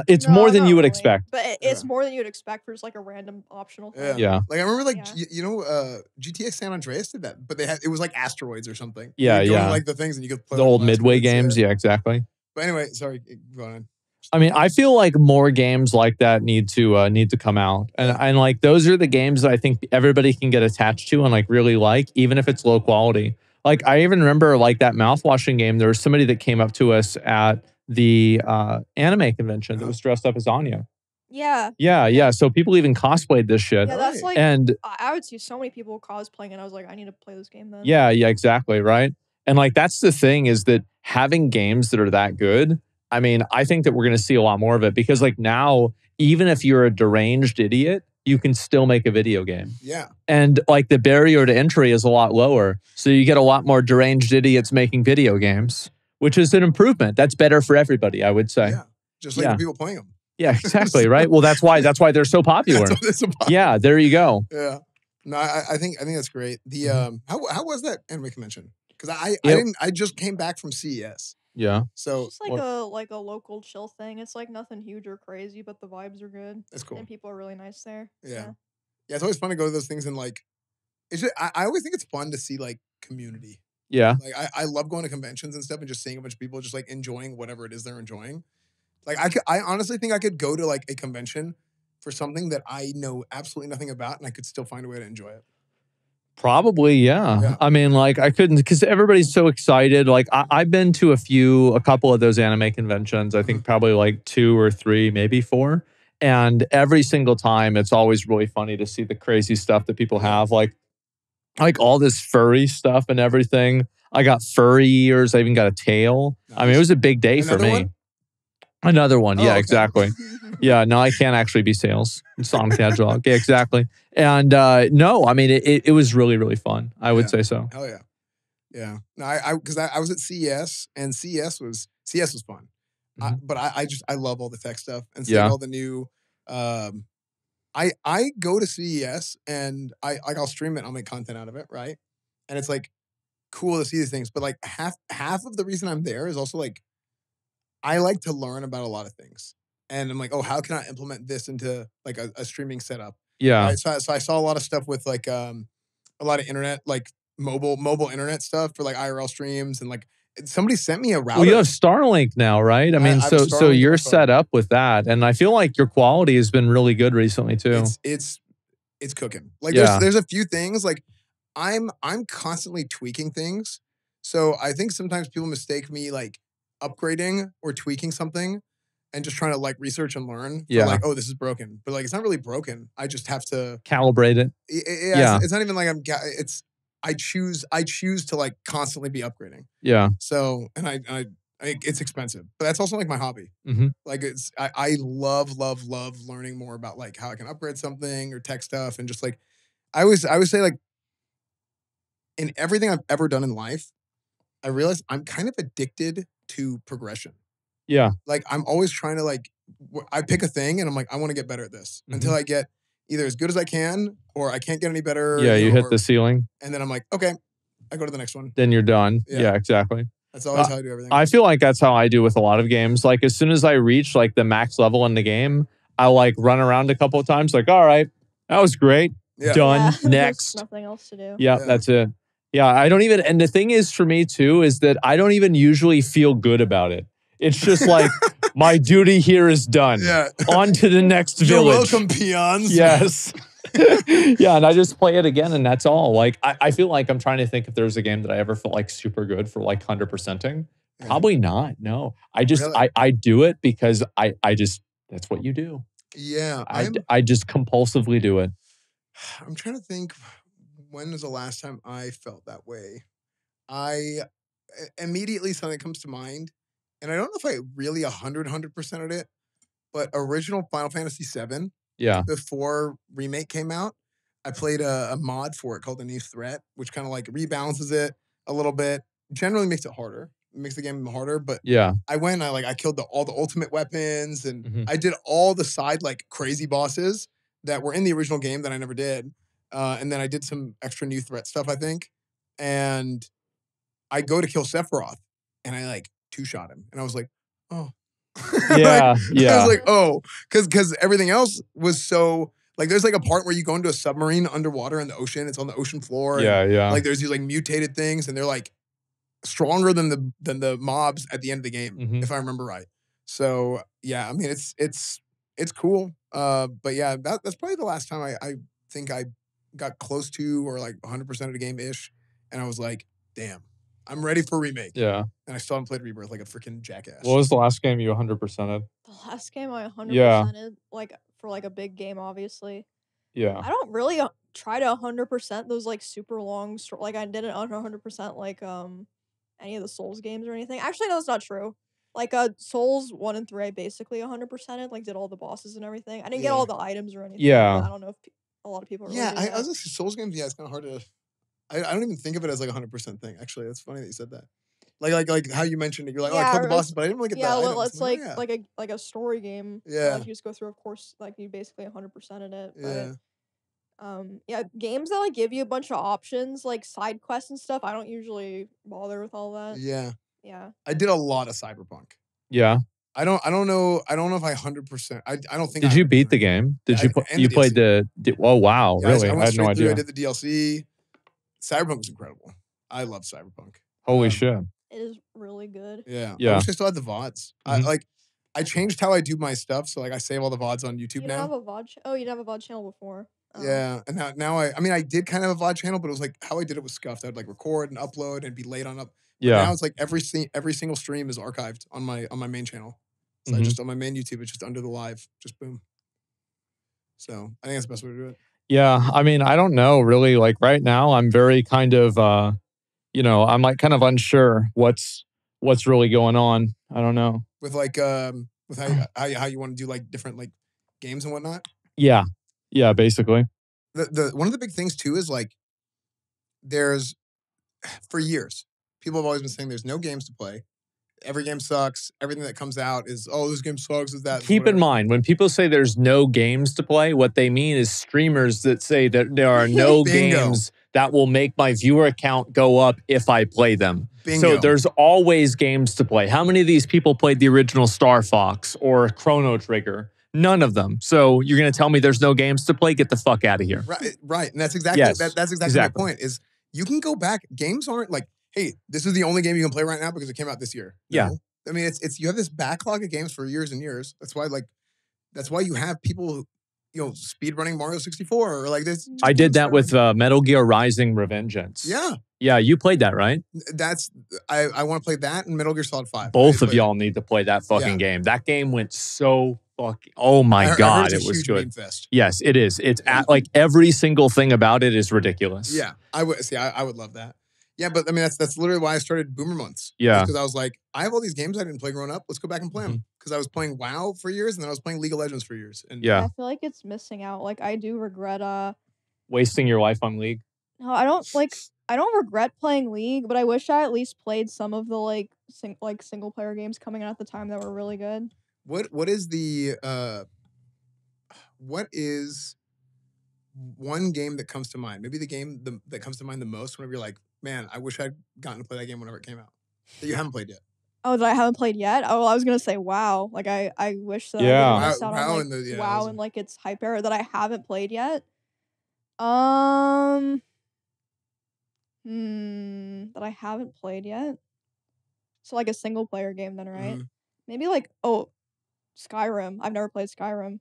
Speaker 1: It's more than you would expect.
Speaker 2: But it's more than you would expect for just like a random optional thing.
Speaker 1: Yeah.
Speaker 3: Like I remember like GTA San Andreas did that, but it was like asteroids or something.
Speaker 1: Yeah,
Speaker 3: you
Speaker 1: yeah.
Speaker 3: Like the things and you could play
Speaker 1: the old Midway games. Yeah, exactly.
Speaker 3: But anyway, sorry, go on.
Speaker 1: I mean, I feel like more games like that need to come out, and like those are the games that I think everybody can get attached to and like really like, even if it's low quality. Like I even remember like that mouthwashing game. There was somebody that came up to us at the anime convention that was dressed up as Anya. Yeah. So people even cosplayed this shit.
Speaker 2: Yeah, that's like,
Speaker 1: and
Speaker 2: I would see so many people cosplaying, and I was like, I need to play this game then.
Speaker 1: Yeah, exactly, right. And like that's the thing is that having games that are that good. I mean, I think that we're going to see a lot more of it because like now, even if you're a deranged idiot, you can still make a video game.
Speaker 3: Yeah.
Speaker 1: And like the barrier to entry is a lot lower. So you get a lot more deranged idiots making video games, which is an improvement. That's better for everybody, I would say.
Speaker 3: Yeah. Just like the people playing them.
Speaker 1: Yeah, exactly, right? Well, that's why they're so popular. Yeah, there you go.
Speaker 3: Yeah. No, I think that's great. The how was that anime convention? Because I just came back from CES.
Speaker 1: Yeah.
Speaker 3: So
Speaker 2: it's just like a local chill thing. It's like nothing huge or crazy, but the vibes are good.
Speaker 3: That's cool.
Speaker 2: And people are really nice there.
Speaker 3: Yeah. Yeah, it's always fun to go to those things and like it's just, I always think it's fun to see like community.
Speaker 1: Yeah.
Speaker 3: Like I love going to conventions and stuff and just seeing a bunch of people just like enjoying whatever it is they're enjoying. Like I honestly think I could go to like a convention for something that I know absolutely nothing about and I could still find a way to enjoy it.
Speaker 1: Probably, yeah. I mean, like I couldn't because everybody's so excited. Like I've been to a couple of those anime conventions. I think probably like 2 or 3, maybe 4. And every single time, it's always really funny to see the crazy stuff that people have, like all this furry stuff and everything. I got furry ears. I even got a tail. Nice. I mean, it was a big day for me. Another one. Yeah, exactly. Yeah, no, I can't actually be sales. Sonic the Hedgehog. Yeah, exactly. And no, I mean, it was really, really fun. I would say so.
Speaker 3: Hell yeah. Yeah. No, because I was at CES and CES was fun. But I love all the tech stuff and seeing all the new, I go to CES and I'll stream it. I'll make content out of it. Right. And it's like cool to see these things. But like half of the reason I'm there is also like, I like to learn about a lot of things. And I'm like, oh, how can I implement this into like a streaming setup?
Speaker 1: Yeah.
Speaker 3: Right? So I saw a lot of stuff with like a lot of internet, like mobile internet stuff for like IRL streams. And like somebody sent me a router.
Speaker 1: Well, you have Starlink now, right? I mean, so you're set up with that. And I feel like your quality has been really good recently too.
Speaker 3: It's cooking. Like there's a few things like I'm constantly tweaking things. So I think sometimes people mistake me like upgrading or tweaking something and just trying to like research and learn.
Speaker 1: Yeah.
Speaker 3: Like, oh, this is broken. But like, it's not really broken. I just have to
Speaker 1: calibrate it.
Speaker 3: Yeah. It's not even like I choose to like constantly be upgrading.
Speaker 1: Yeah.
Speaker 3: So, and I it's expensive, but that's also like my hobby.
Speaker 1: Mm-hmm.
Speaker 3: Like I love learning more about like how I can upgrade something or tech stuff. And just like, I would say like in everything I've ever done in life, I realized I'm kind of addicted to progression.
Speaker 1: Yeah.
Speaker 3: Like I'm always trying to like, I pick a thing and I'm like, I want to get better at this until I get either as good as I can or I can't get any better.
Speaker 1: Yeah, you hit the ceiling.
Speaker 3: And then I'm like, okay, I go to the next one.
Speaker 1: Then you're done. Yeah, exactly.
Speaker 3: That's always how I do everything.
Speaker 1: I feel like that's how I do with a lot of games. Like as soon as I reach like the max level in the game, I'll like run around a couple of times like, all right, that was great. Yeah. Done. Next.
Speaker 2: There's nothing else to do.
Speaker 1: Yeah, that's it. Yeah, I don't even, and the thing is for me too, is that I don't even usually feel good about it. It's just like, my duty here is done.
Speaker 3: Yeah.
Speaker 1: On to the next
Speaker 3: You're
Speaker 1: village.
Speaker 3: welcome, peons.
Speaker 1: Yes. Yeah, and I just play it again, and that's all. Like, I feel like I'm trying to think if there's a game that I ever felt like super good for like 100%ing.
Speaker 3: Yeah.
Speaker 1: Probably not. No, I just
Speaker 3: Really?
Speaker 1: I do it because I just that's what you do.
Speaker 3: Yeah,
Speaker 1: I just compulsively do it.
Speaker 3: I'm trying to think when was the last time I felt that way. I immediately something comes to mind, and I don't know if I really 100%ed it, but original Final Fantasy VII
Speaker 1: Yeah.
Speaker 3: before remake came out, I played a mod for it called The New Threat, which kind of like rebalances it a little bit. Generally makes it harder, makes the game harder. But
Speaker 1: Yeah.
Speaker 3: I killed all the ultimate weapons, and
Speaker 1: Mhm.
Speaker 3: I did all the side like crazy bosses that were in the original game that I never did. And then I did some extra New Threat stuff, I think. And I go to kill Sephiroth, and I like two-shot him, and I was like, oh.
Speaker 1: Yeah,
Speaker 3: I was
Speaker 1: yeah.
Speaker 3: like, oh, because everything else was so like there's like a part where you go into a submarine underwater in the ocean. It's on the ocean floor.
Speaker 1: Yeah,
Speaker 3: and,
Speaker 1: yeah.
Speaker 3: Like there's these like mutated things, and they're like stronger than the mobs at the end of the game,
Speaker 1: Mhm.
Speaker 3: if I remember right. So yeah, I mean it's cool. But yeah, that's probably the last time I think I got close to or like 100% of the game ish, and I was like, damn, I'm ready for remake.
Speaker 1: Yeah.
Speaker 3: And I still haven't played Rebirth like a freaking jackass.
Speaker 1: What was the last game you 100%ed?
Speaker 2: The last game I 100%ed,
Speaker 1: Yeah.
Speaker 2: like for like a big game, obviously.
Speaker 1: Yeah.
Speaker 2: I don't really try to 100% those like super long, like I didn't 100% like any of the Souls games or anything. Actually, no, that's not true. Like Souls 1 and 3, I basically 100%ed, like did all the bosses and everything. I didn't get
Speaker 3: Yeah.
Speaker 2: all the items or anything.
Speaker 1: Yeah.
Speaker 2: But I don't know if a lot of people really
Speaker 3: Yeah,
Speaker 2: do
Speaker 3: I
Speaker 2: that.
Speaker 3: was gonna say Souls games. Yeah, it's kind of hard to. I don't even think of it as like a 100% thing. Actually, that's funny that you said that. Like how you mentioned it. You're like, oh, I
Speaker 2: Yeah,
Speaker 3: killed the
Speaker 2: or
Speaker 3: bosses, but I didn't really get
Speaker 2: yeah,
Speaker 3: the items.
Speaker 2: let's
Speaker 3: I'm
Speaker 2: like
Speaker 3: oh, yeah.
Speaker 2: like a story game. where,
Speaker 3: Yeah.
Speaker 2: like you just go through, of course, like you basically 100%ed it. But
Speaker 3: Yeah.
Speaker 2: yeah, games that like give you a bunch of options, like side quests and stuff. I don't usually bother with all that.
Speaker 3: Yeah.
Speaker 2: Yeah.
Speaker 3: I did a lot of Cyberpunk.
Speaker 1: Yeah.
Speaker 3: I don't know if I 100%. I don't think.
Speaker 1: Did you beat the game? Did you
Speaker 3: and
Speaker 1: you
Speaker 3: the
Speaker 1: played
Speaker 3: DLC.
Speaker 1: oh wow,
Speaker 3: Yeah,
Speaker 1: really?
Speaker 3: I
Speaker 1: I
Speaker 3: went
Speaker 1: had no
Speaker 3: straight through. I
Speaker 1: idea.
Speaker 3: did the DLC. Cyberpunk was incredible. I love Cyberpunk.
Speaker 1: Holy shit.
Speaker 2: It is really good.
Speaker 3: Yeah. I
Speaker 1: Yeah.
Speaker 3: wish I still had the VODs.
Speaker 1: Mhm.
Speaker 3: I changed how I do my stuff, so like I save all the VODs on YouTube
Speaker 2: You
Speaker 3: now.
Speaker 2: don't have a VOD? Oh, you didn't have a VOD channel before. Oh.
Speaker 3: Yeah, and now I mean I did kind of have a VOD channel, but it was like how I did it was scuffed. I'd like record and upload and be late on up. But
Speaker 1: Yeah.
Speaker 3: now it's like every single stream is archived on my main channel. So I
Speaker 1: Mhm.
Speaker 3: just on my main YouTube, it's just under the live, just boom. So I think that's the best way to do it.
Speaker 1: Yeah, I mean, I don't know really. Like right now, I'm very kind of, I'm like kind of unsure what's really going on. I don't know.
Speaker 3: With like with how you want to do like different like games and whatnot.
Speaker 1: Yeah, yeah, basically.
Speaker 3: The one of the big things too is like there's for years people have always been saying there's no games to play. Every game sucks. Everything that comes out is, oh, this game sucks. Is that
Speaker 1: Keep in mind, when people say there's no games to play, what they mean is streamers that say that there are no
Speaker 3: Bingo.
Speaker 1: games that will make my viewer account go up if I play them.
Speaker 3: Bingo.
Speaker 1: So there's always games to play. How many of these people played the original Star Fox or Chrono Trigger? None of them. So you're going to tell me there's no games to play? Get the fuck out of here.
Speaker 3: Right. And that's exactly
Speaker 1: Yes,
Speaker 3: that's exactly my point. Is you can go back. Games aren't like, hey, this is the only game you can play right now because it came out this year. No.
Speaker 1: Yeah.
Speaker 3: I mean, it's you have this backlog of games for years and years. That's why you have people, speed running Mario 64 or like this.
Speaker 1: I did that with Metal Gear Rising Revengeance.
Speaker 3: Yeah.
Speaker 1: Yeah, you played that, right?
Speaker 3: I want to play that and Metal Gear Solid 5.
Speaker 1: Both of y'all need to play that fucking game. That game went so fucking, oh my God, it was good.
Speaker 3: Fest.
Speaker 1: Yes, it is. It's like every single thing about it is ridiculous.
Speaker 3: Yeah, I would love that. Yeah, but I mean that's literally why I started Boomer Months.
Speaker 1: Yeah,
Speaker 3: because I was like, I have all these games I didn't play growing up. Let's go back and play them. Because I was playing WoW for years, and then I was playing League of Legends for years. And
Speaker 2: I feel like it's missing out. Like I do regret
Speaker 1: wasting your life on League.
Speaker 2: No, I don't regret playing League, but I wish I at least played some of the single player games coming out at the time that were really good.
Speaker 3: What is one game that comes to mind? Maybe the game that comes to mind the most whenever you're like, man, I wish I'd gotten to play that game whenever it came out that you haven't played yet.
Speaker 2: Oh, that I haven't played yet? Oh, I was gonna say WoW. Like I wish that I didn't miss out on like WoW and like its hype era that I haven't played yet. That I haven't played yet. So like a single player game then, right? Maybe like Skyrim. I've never played Skyrim.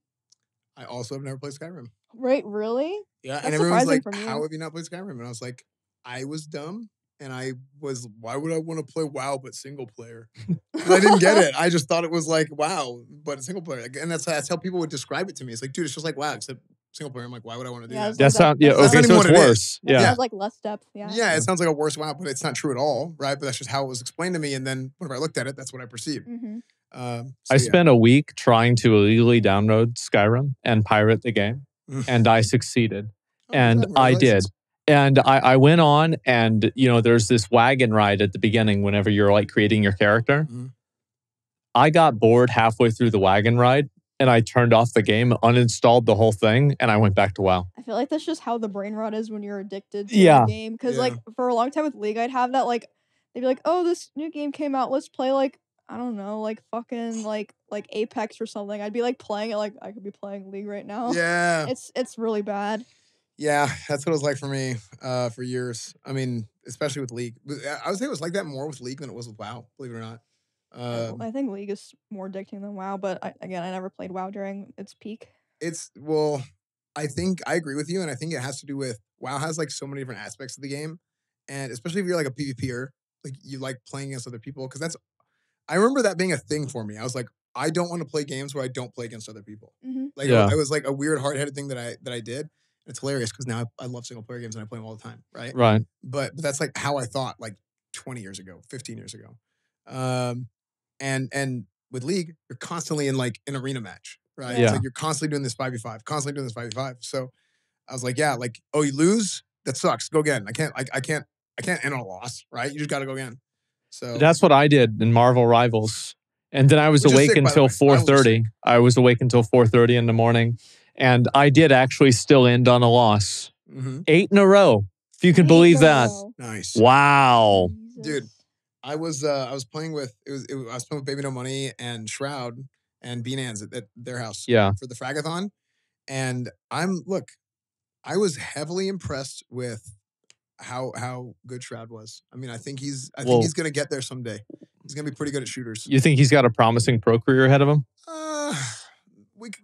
Speaker 3: I also have never played Skyrim.
Speaker 2: Right? Really?
Speaker 3: Yeah,
Speaker 2: That's
Speaker 3: and everyone's
Speaker 2: surprising
Speaker 3: like,
Speaker 2: from you.
Speaker 3: "How have you not played Skyrim?" And I was like, "I was dumb, and why would I want to play WoW but single player?" Because I didn't get it. I just thought it was like WoW, but a single player. Like, and that's how people would describe it to me. It's like, dude, it's just like WoW except single player. I'm like, why would I want to do
Speaker 2: Yeah,
Speaker 3: that?
Speaker 2: it's like
Speaker 1: That's not, yeah,
Speaker 2: that's
Speaker 3: not
Speaker 1: okay,
Speaker 3: even
Speaker 1: so
Speaker 3: what
Speaker 1: it's
Speaker 3: it is.
Speaker 1: worse.
Speaker 2: That
Speaker 1: Yeah.
Speaker 2: has like less depth. Yeah.
Speaker 3: Yeah, it sounds like a worse WoW, but it's not true at all, right? But that's just how it was explained to me. And then whenever I looked at it, that's what I perceived.
Speaker 2: Mm-hmm.
Speaker 3: So
Speaker 1: I spent a week trying to illegally download Skyrim and pirate the game, and I succeeded.
Speaker 3: Oh,
Speaker 1: And I did.
Speaker 3: congratulations.
Speaker 1: And I went on, and there's this wagon ride at the beginning whenever you're like creating your character.
Speaker 3: Mhm.
Speaker 1: I got bored halfway through the wagon ride, and I turned off the game, uninstalled the whole thing, and I went back to WoW.
Speaker 2: I feel like that's just how the brain rot is when you're addicted to
Speaker 1: Yeah.
Speaker 2: a game. Because
Speaker 3: Yeah.
Speaker 2: like for a long time with League, I'd have that like they'd be like, "Oh, this new game came out. Let's play like I don't know, like fucking like Apex or something." I'd be like playing it like I could be playing League right now.
Speaker 3: Yeah.
Speaker 2: It's really bad.
Speaker 3: Yeah, that's what it was like for me for years. I mean, especially with League. I would say it was like that more with League than it was with WoW, believe it or not.
Speaker 2: I think League is more addicting than WoW, but I never played WoW during its peak.
Speaker 3: Well, I think I agree with you, and I think it has to do with WoW has like so many different aspects of the game, and especially if you're like a PvPer, like you like playing against other people, because I remember that being a thing for me. I was like, I don't want to play games where I don't play against other people.
Speaker 2: Mm-hmm.
Speaker 3: Like
Speaker 1: Yeah.
Speaker 3: it was like a weird hard-headed thing that I did. It's hilarious because now I love single player games and I play them all the time, right?
Speaker 1: Right.
Speaker 3: But that's like how I thought like 20 years ago, 15 years ago. And with League, you're constantly in like an arena match, right?
Speaker 1: Yeah.
Speaker 3: It's like you're constantly doing this 5v5, constantly doing this 5v5. So I was like, yeah, like, oh, you lose? That sucks. Go again. I can't end on a loss, right? You just gotta go again. So
Speaker 1: That's what I did in Marvel Rivals. And then I was
Speaker 3: Which is
Speaker 1: awake
Speaker 3: sick, by the
Speaker 1: until
Speaker 3: way. Rivals is
Speaker 1: 4:30. I was awake until 4:30 in the morning. And I did actually still end on a loss.
Speaker 3: mhm.
Speaker 1: 8 in a row. If you can believe that.
Speaker 3: Nice.
Speaker 1: Wow.
Speaker 3: Dude. I was playing with I was playing with Baby No Money and Shroud and Beanans at their house
Speaker 1: Yeah.
Speaker 3: for the Fragathon. And I was heavily impressed with how good Shroud was. I mean, I think he's gonna get there someday. He's gonna be pretty good at shooters.
Speaker 1: You think he's got a promising pro career ahead of him?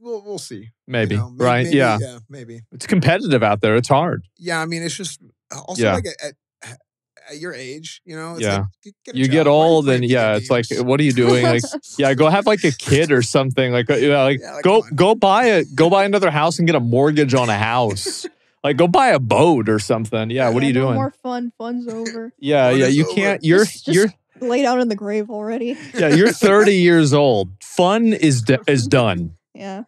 Speaker 3: We'll see.
Speaker 1: Maybe.
Speaker 3: You know,
Speaker 1: Right?
Speaker 3: maybe,
Speaker 1: Yeah.
Speaker 3: yeah, maybe.
Speaker 1: It's competitive out there. It's hard.
Speaker 3: Yeah, I mean, it's just also
Speaker 1: Yeah.
Speaker 3: like at your age, it's
Speaker 1: Yeah.
Speaker 3: like, get a
Speaker 1: You
Speaker 3: job.
Speaker 1: get
Speaker 3: Why are you
Speaker 1: old
Speaker 3: playing
Speaker 1: and
Speaker 3: video
Speaker 1: it's like,
Speaker 3: games?
Speaker 1: what are you doing? Like, yeah, go have like a kid or something. Like,
Speaker 3: Yeah, like,
Speaker 1: go
Speaker 3: come on.
Speaker 1: go buy another house and get a mortgage on a house. Like, go buy a boat or something. Yeah, what are you
Speaker 2: no
Speaker 1: doing?
Speaker 2: more fun. Fun's over.
Speaker 1: Yeah,
Speaker 3: Fun
Speaker 1: yeah.
Speaker 3: is
Speaker 1: You
Speaker 3: over.
Speaker 1: can't.
Speaker 2: Just
Speaker 1: You're
Speaker 2: lay down in the grave already.
Speaker 1: yeah. You're 30 years old. Fun is done.
Speaker 2: Yeah.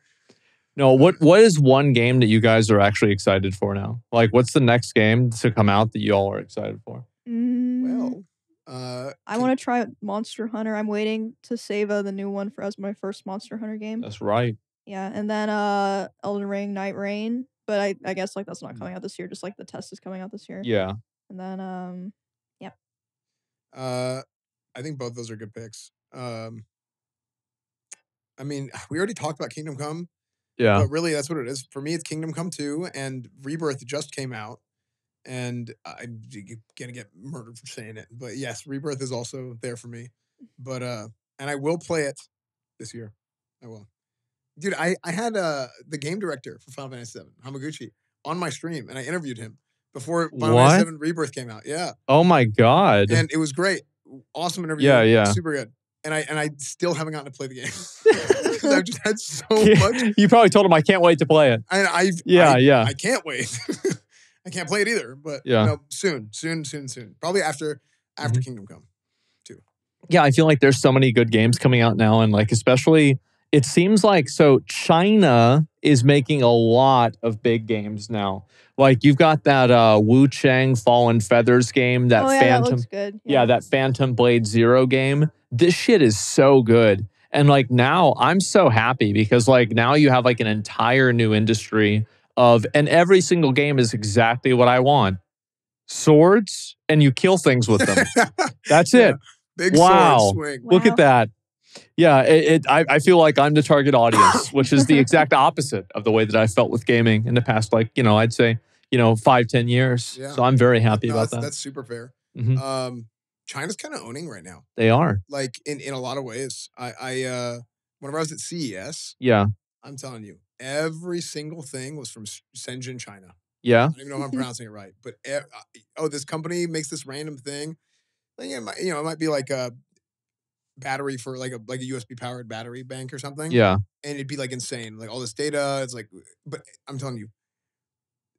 Speaker 1: No, what is one game that you guys are actually excited for now? Like, what's the next game to come out that you all are excited for?
Speaker 3: Well,
Speaker 2: I want to try Monster Hunter. I'm waiting to save the new one for as my first Monster Hunter game.
Speaker 1: That's right.
Speaker 2: Yeah, and then Elden Ring, Night Rain. But I guess like that's not coming out this year. Just like the test is coming out this year.
Speaker 1: Yeah.
Speaker 2: And then yeah.
Speaker 3: I think both those are good picks. I mean, we already talked about Kingdom Come.
Speaker 1: Yeah.
Speaker 3: But really, that's what it is. For me, it's Kingdom Come 2, and Rebirth just came out. And I'm going to get murdered for saying it. But yes, Rebirth is also there for me. But, and I will play it this year. I will. Dude, I had the game director for Final Fantasy VII, Hamaguchi, on my stream, and I interviewed him before Final
Speaker 1: What?
Speaker 3: Fantasy VII Rebirth came out. Yeah.
Speaker 1: Oh my God.
Speaker 3: And it was great. Awesome interview.
Speaker 1: Yeah, yeah.
Speaker 3: Super good. And I still haven't gotten to play the game. Because I've just had so much.
Speaker 1: You probably told him I can't wait to play it.
Speaker 3: And
Speaker 1: Yeah.
Speaker 3: I can't wait. I can't play it either, but
Speaker 1: Yeah.
Speaker 3: no, soon. Probably after
Speaker 1: Mhm.
Speaker 3: Kingdom Come.
Speaker 1: Yeah, I feel like there's so many good games coming out now, and like especially it seems like so China is making a lot of big games now. Like you've got that Wu Chang Fallen Feathers game, that
Speaker 2: oh yeah,
Speaker 1: Phantom
Speaker 2: that looks good.
Speaker 1: yeah, that Phantom Blade Zero game. This shit is so good. And like now I'm so happy because like now you have like an entire new industry and every single game is exactly what I want. Swords and you kill things with them. That's
Speaker 3: Yeah.
Speaker 1: it.
Speaker 3: Big
Speaker 1: Wow.
Speaker 3: sword swing.
Speaker 1: Look at that. Yeah, I feel like I'm the target audience, which is the exact opposite of the way that I felt with gaming in the past, like, I'd say, 5-10 years.
Speaker 3: Yeah.
Speaker 1: So I'm very happy
Speaker 3: No,
Speaker 1: about that.
Speaker 3: that's super fair.
Speaker 1: Mhm.
Speaker 3: China's kind of owning right now.
Speaker 1: They are.
Speaker 3: Like in a lot of ways. I whenever I was at CES,
Speaker 1: Yeah.
Speaker 3: I'm telling you, every single thing was from Shenzhen, China.
Speaker 1: Yeah.
Speaker 3: I don't even know if I'm pronouncing it right, but this company makes this random thing. Like, it might be like a battery for like a USB powered battery bank or something.
Speaker 1: Yeah.
Speaker 3: And it'd be like insane, like all this data. It's like, but I'm telling you,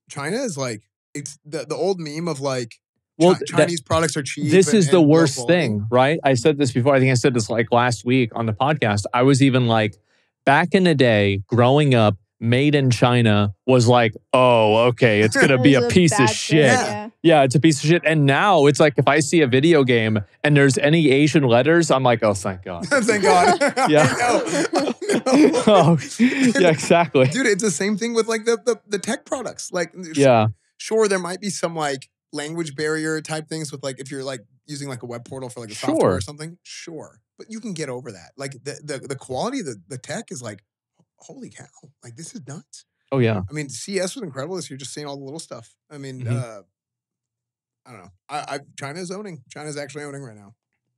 Speaker 3: China is like, it's the old meme of like,
Speaker 1: Well,
Speaker 3: Chinese products are cheap.
Speaker 1: This is the
Speaker 3: and
Speaker 1: worst
Speaker 3: low quality.
Speaker 1: thing, right? I said this before. I think I said this like last week on the podcast. I was even like, back in the day, growing up, made in China was like, oh, okay, it's going to be a piece of shit. Yeah, it's a piece of shit. And now it's like, if I see a video game and there's any Asian letters, I'm like, oh, thank God.
Speaker 3: Thank God.
Speaker 1: Yeah. Oh, yeah, exactly.
Speaker 3: Dude, it's the same thing with like the tech products. Like,
Speaker 1: yeah,
Speaker 3: sure, there might be some like language barrier type things with like if you're like using like a web portal for like a software or something. Sure, but you can get over that. Like the quality of the tech is like, holy cow! Like, this is nuts.
Speaker 1: Oh yeah.
Speaker 3: I mean, CS was incredible. This you're just seeing all the little stuff. I mean, I don't know. China's owning. China's actually owning right now.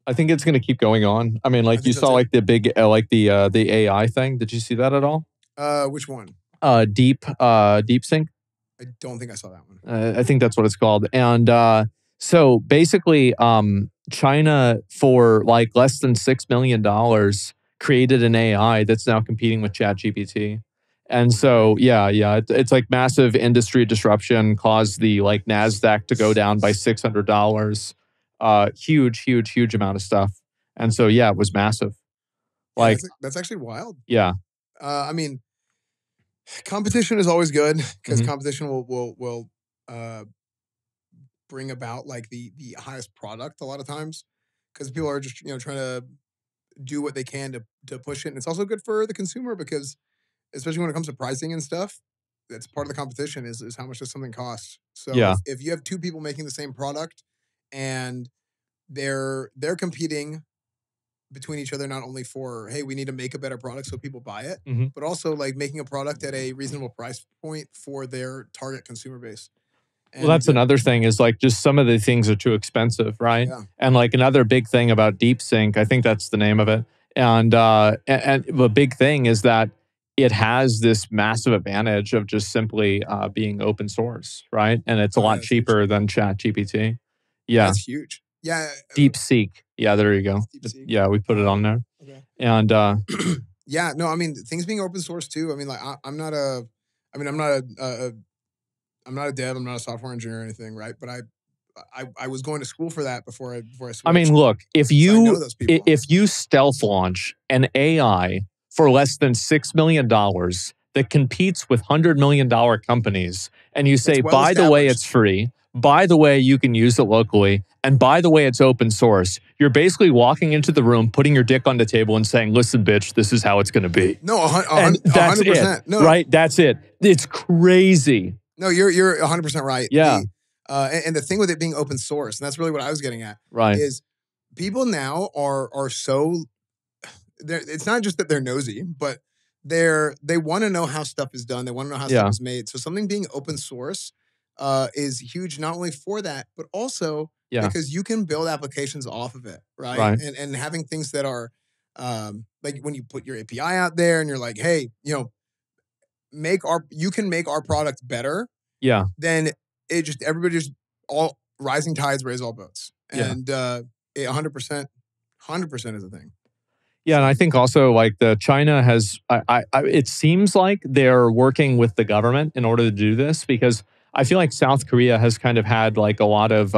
Speaker 1: I think it's going to keep going on. I mean, like you saw like the big the AI thing. Did you see that at all?
Speaker 3: Which one?
Speaker 1: Deep Sync.
Speaker 3: I don't think I saw that one.
Speaker 1: I think that's what it's called. And so basically, China for like less than $6 million created an AI that's now competing with ChatGPT. And so, it's like massive industry disruption, caused the like NASDAQ to go down by $600. Huge amount of stuff. And so, it was massive. Like,
Speaker 3: that's actually wild.
Speaker 1: Yeah.
Speaker 3: I mean, competition is always good because competition will bring about like the highest product a lot of times because people are just trying to do what they can to push it, and it's also good for the consumer because especially when it comes to pricing and stuff, that's part of the competition is how much does something cost. So if you have two people making the same product and they're competing between each other, not only for, hey, we need to make a better product so people buy it, but also like making a product at a reasonable price point for their target consumer base. And,
Speaker 1: well, that's another thing is like just some of the things are too expensive, right?
Speaker 3: Yeah.
Speaker 1: And like another big thing about Deep Sync, I think that's the name of it. And the big thing is that it has this massive advantage of just simply being open source, right? And it's a lot cheaper than ChatGPT. Yeah.
Speaker 3: That's huge. Yeah.
Speaker 1: DeepSeek. Yeah, there you go. Yeah, we put it on there.
Speaker 3: Okay.
Speaker 1: And
Speaker 3: yeah, no, I mean things being open source too. I mean, like I'm not a dev, I'm not a software engineer or anything, right? But I was going to school for that before I switched.
Speaker 1: I mean, look, if you stealth launch an AI for less than $6 million that competes with $100 million companies, and you say, by the way, it's free, by the way, you can use it locally, and by the way, it's open source, you're basically walking into the room, putting your dick on the table and saying, listen, bitch, this is how it's going to be.
Speaker 3: No, 100%.
Speaker 1: That's it,
Speaker 3: no.
Speaker 1: Right? That's it. It's crazy.
Speaker 3: No, you're 100% right.
Speaker 1: Yeah.
Speaker 3: And the thing with it being open source, and that's really what I was getting at,
Speaker 1: right?
Speaker 3: Is people now are so, it's not just that they're nosy, but they want to know how stuff is done. They want to know how stuff is made. So something being open source is huge, not only for that, but also because you can build applications off of it, right? And having things that are like when you put your API out there and you're like, hey, you can make our product better.
Speaker 1: Yeah.
Speaker 3: Then everybody just all rising tides raise all boats. And 100% is a thing.
Speaker 1: Yeah, and I think also like China has, it seems like they're working with the government in order to do this because I feel like South Korea has kind of had like a lot of,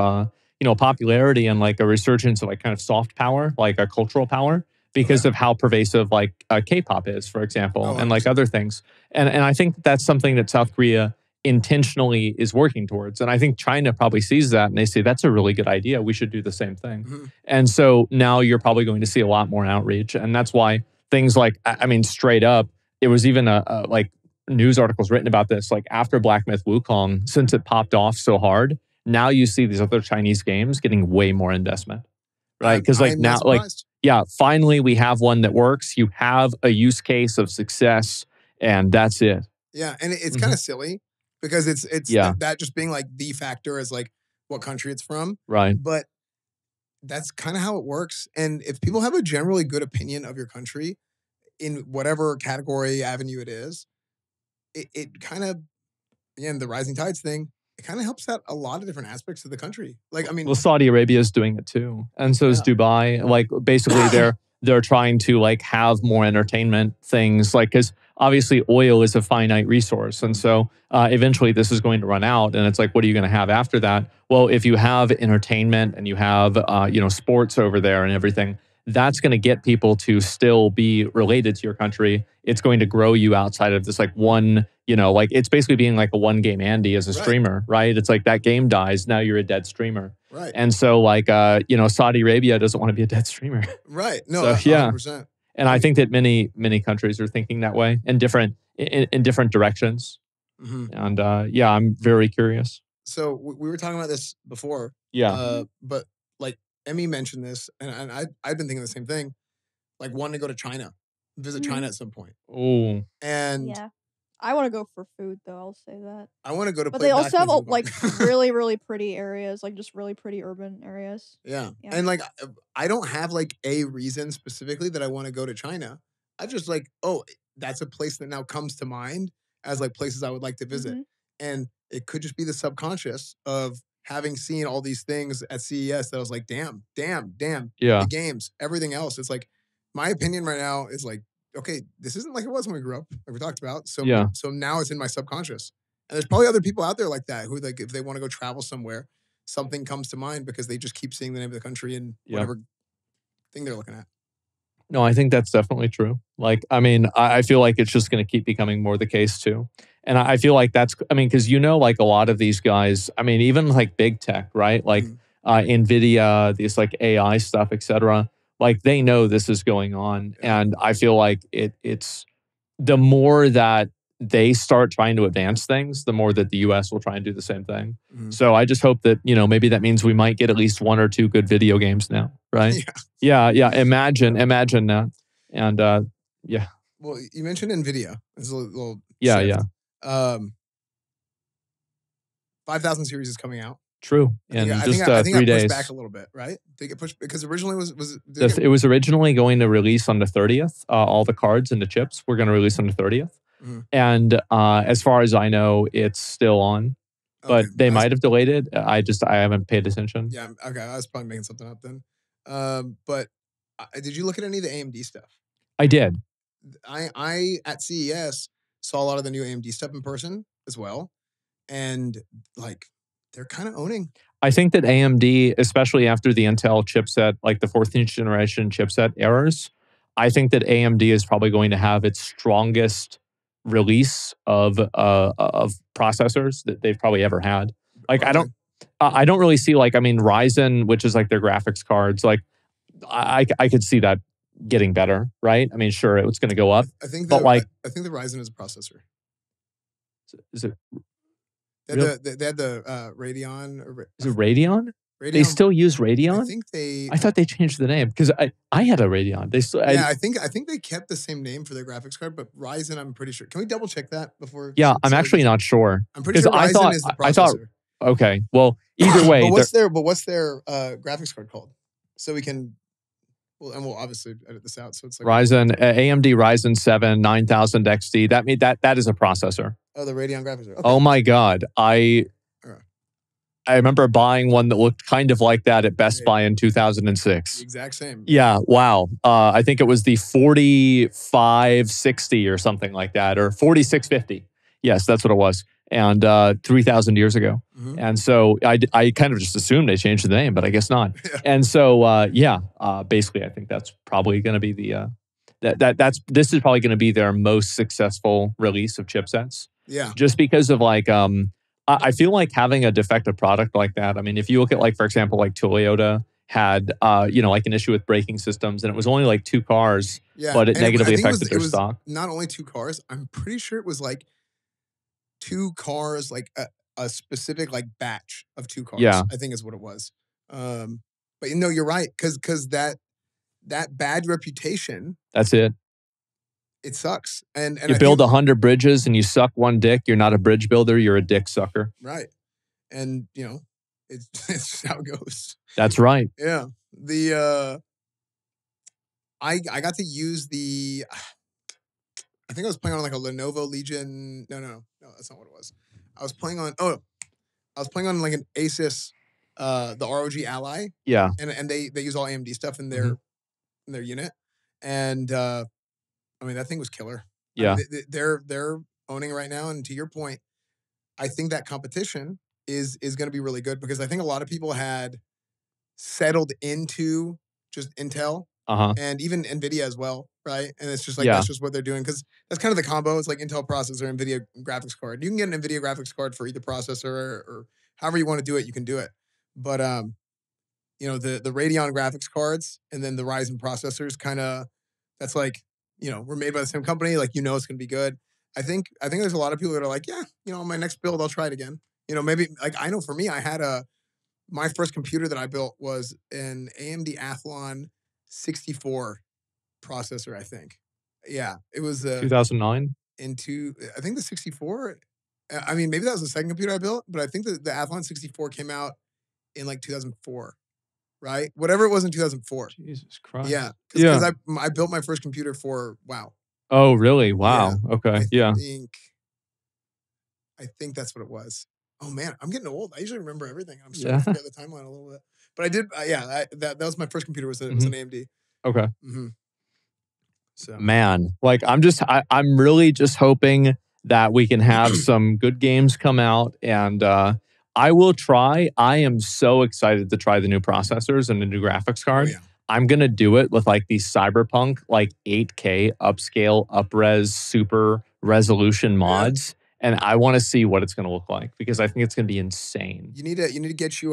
Speaker 1: popularity and like a resurgence of like kind of soft power, like a cultural power because of how pervasive like K-pop is, for example, and like other things. And I think that's something that South Korea intentionally is working towards. And I think China probably sees that and they say, that's a really good idea. We should do the same thing. And so now you're probably going to see a lot more outreach. And that's why things like, I mean, straight up, it was even like news articles written about this, like after Black Myth Wukong, since it popped off so hard, now you see these other Chinese games getting way more investment, right? Because like now, finally we have one that works. You have a use case of success and that's it.
Speaker 3: Yeah. And it's kind of silly. Because it's that just being like the factor is like what country it's from.
Speaker 1: Right.
Speaker 3: But that's kind of how it works. And if people have a generally good opinion of your country in whatever category, avenue it is, it kind of, again, the rising tides thing, it kind of helps out a lot of different aspects of the country. Like, I mean,
Speaker 1: well, Saudi Arabia is doing it too, and so is Dubai. Like, basically, they're trying to like have more entertainment things, like, because obviously oil is a finite resource, and so eventually this is going to run out, and it's like, what are you going to have after that? Well, if you have entertainment and you have sports over there and everything, that's going to get people to still be related to your country. It's going to grow you outside of this like one, like it's basically being like a one game Andy as a streamer, right? It's like that game dies, now you're a dead streamer.
Speaker 3: Right.
Speaker 1: And so like, Saudi Arabia doesn't want to be a dead streamer.
Speaker 3: Right. No,
Speaker 1: so, yeah.
Speaker 3: 100%.
Speaker 1: And I think that many countries are thinking that way in different directions.
Speaker 3: Mm-hmm.
Speaker 1: And I'm very curious.
Speaker 3: So we were talking about this before.
Speaker 1: Yeah.
Speaker 3: But like Emmy mentioned this, and I've been thinking the same thing, like wanting to go to China, visit China at some point.
Speaker 1: Oh.
Speaker 3: And
Speaker 2: yeah. I want to go for food, though. I'll say that.
Speaker 3: I want to go to.
Speaker 2: But they also have like really, really pretty areas, like just really pretty urban areas.
Speaker 3: Yeah, and like I don't have like a reason specifically that I want to go to China. I just like, oh, that's a place that now comes to mind as like places I would like to visit, and it could just be the subconscious of having seen all these things at CES that I was like, damn,
Speaker 1: yeah,
Speaker 3: the games, everything else. It's like my opinion right now is like, okay, this isn't like it was when we grew up, like we talked about. So so now it's in my subconscious. And there's probably other people out there like that who, like, if they want to go travel somewhere, something comes to mind because they just keep seeing the name of the country and whatever thing they're looking at.
Speaker 1: No, I think that's definitely true. Like, I mean, I feel like it's just going to keep becoming more the case too. And I feel like that's, I mean, because like a lot of these guys, I mean, even like big tech, right? Like Nvidia, these like AI stuff, etc. Like they know this is going on. And I feel like it's the more that they start trying to advance things, the more that the US will try and do the same thing. So I just hope that, maybe that means we might get at least one or two good video games now, right? Yeah. Imagine that. And
Speaker 3: Well, you mentioned Nvidia. It's a little
Speaker 1: shift.
Speaker 3: 5000 series is coming out.
Speaker 1: True. And
Speaker 3: I
Speaker 1: just
Speaker 3: think
Speaker 1: 3
Speaker 3: I pushed
Speaker 1: days
Speaker 3: back a little bit, right? Did it get pushed because originally
Speaker 1: it was originally going to release on the 30th. All the cards and the chips were going to release on the 30th. And as far as I know, it's still on, but they might have delayed it. I haven't paid attention.
Speaker 3: Yeah. Okay. I was probably making something up then. But did you look at any of the AMD stuff?
Speaker 1: I did.
Speaker 3: I at CES saw a lot of the new AMD stuff in person as well. And like, they're kind of owning.
Speaker 1: I think that AMD, especially after the Intel chipset, like the 14th generation chipset errors, I think that AMD is probably going to have its strongest release of processors that they've probably ever had. Like I don't really see like, I mean, Ryzen, which is like their graphics cards, like I could see that getting better, right? I mean, sure, it's going to go up.
Speaker 3: I think
Speaker 1: the
Speaker 3: Ryzen is a processor.
Speaker 1: Is it?
Speaker 3: They had the Radeon.
Speaker 1: Is it Radeon?
Speaker 3: Radeon?
Speaker 1: They still use Radeon?
Speaker 3: I
Speaker 1: thought they changed the name because I had a Radeon. They still.
Speaker 3: I think they kept the same name for their graphics card, but Ryzen, I'm pretty sure. Can we double check that before?
Speaker 1: Yeah, I'm actually not sure.
Speaker 3: I'm pretty sure Ryzen is the processor.
Speaker 1: Okay, well, either way.
Speaker 3: What's their graphics card called? So we can. Well, and we'll obviously edit this out. So it's like
Speaker 1: Ryzen, AMD Ryzen 7 9000 XT. That is a processor.
Speaker 3: Oh, the Radeon graphics. Okay.
Speaker 1: Oh my God, I remember buying one that looked kind of like that at Best Buy in 2006.
Speaker 3: The exact same.
Speaker 1: Yeah, wow. I think it was the 4560 or something like that, or 4650. Yes, that's what it was. And 3,000 years ago. And so I kind of just assumed they changed the name, but I guess not. And so, basically, I think that's probably going to be the, this is probably going to be their most successful release of chipsets.
Speaker 3: Yeah.
Speaker 1: Just because of like, I feel like having a defective product like that. I mean, if you look at like, for example, like Toyota had, like an issue with braking systems, and it was only like 2 cars, but it negatively affected their stock.
Speaker 3: Not only 2 cars, I'm pretty sure it was like 2 cars, like a specific like batch of 2 cars.
Speaker 1: Yeah.
Speaker 3: I think is what it was. But you're right, because that bad reputation.
Speaker 1: That's it.
Speaker 3: It sucks. And
Speaker 1: you build 100 bridges and you suck 1 dick. You're not a bridge builder. You're a dick sucker.
Speaker 3: Right. And it's just how it goes.
Speaker 1: That's right.
Speaker 3: Yeah. I got to use the. I think I was playing on like a Lenovo Legion. No, that's not what it was. I was playing on like an Asus, the ROG Ally.
Speaker 1: Yeah.
Speaker 3: And they use all AMD stuff in their unit. And I mean, that thing was killer.
Speaker 1: Yeah.
Speaker 3: I mean, they're owning it right now. And to your point, I think that competition is going to be really good because I think a lot of people had settled into just Intel and even Nvidia as well, right? And it's just like that's just what they're doing because that's kind of the combo. It's like Intel processor, Nvidia graphics card. You can get an Nvidia graphics card for either processor or however you want to do it. You can do it, but you know the Radeon graphics cards and then the Ryzen processors kind of that's like we're made by the same company. Like it's going to be good. I think there's a lot of people that are like, on my next build I'll try it again. Maybe like I know for me I had my first computer that I built was an AMD Athlon 64 processor, I think. Yeah, it was
Speaker 1: 2009.
Speaker 3: I think the 64. I mean, maybe that was the second computer I built, but I think the Athlon 64 came out in like 2004, right? Whatever it was in 2004.
Speaker 1: Jesus Christ.
Speaker 3: Yeah, because I built my first computer for WoW.
Speaker 1: Oh, really? Wow.
Speaker 3: Yeah,
Speaker 1: Okay.
Speaker 3: I think that's what it was. Oh man, I'm getting old. I usually remember everything. I'm starting to forget the timeline a little bit. But I did, that was my first computer was an AMD.
Speaker 1: Okay.
Speaker 3: So
Speaker 1: man, like I'm really just hoping that we can have some good games come out, and I will try. I am so excited to try the new processors and the new graphics card.
Speaker 3: Oh, yeah.
Speaker 1: I'm gonna do it with like these Cyberpunk like 8K upscale, upres, super resolution mods. And I want to see what it's going to look like because I think it's going to be insane.
Speaker 3: You need to get you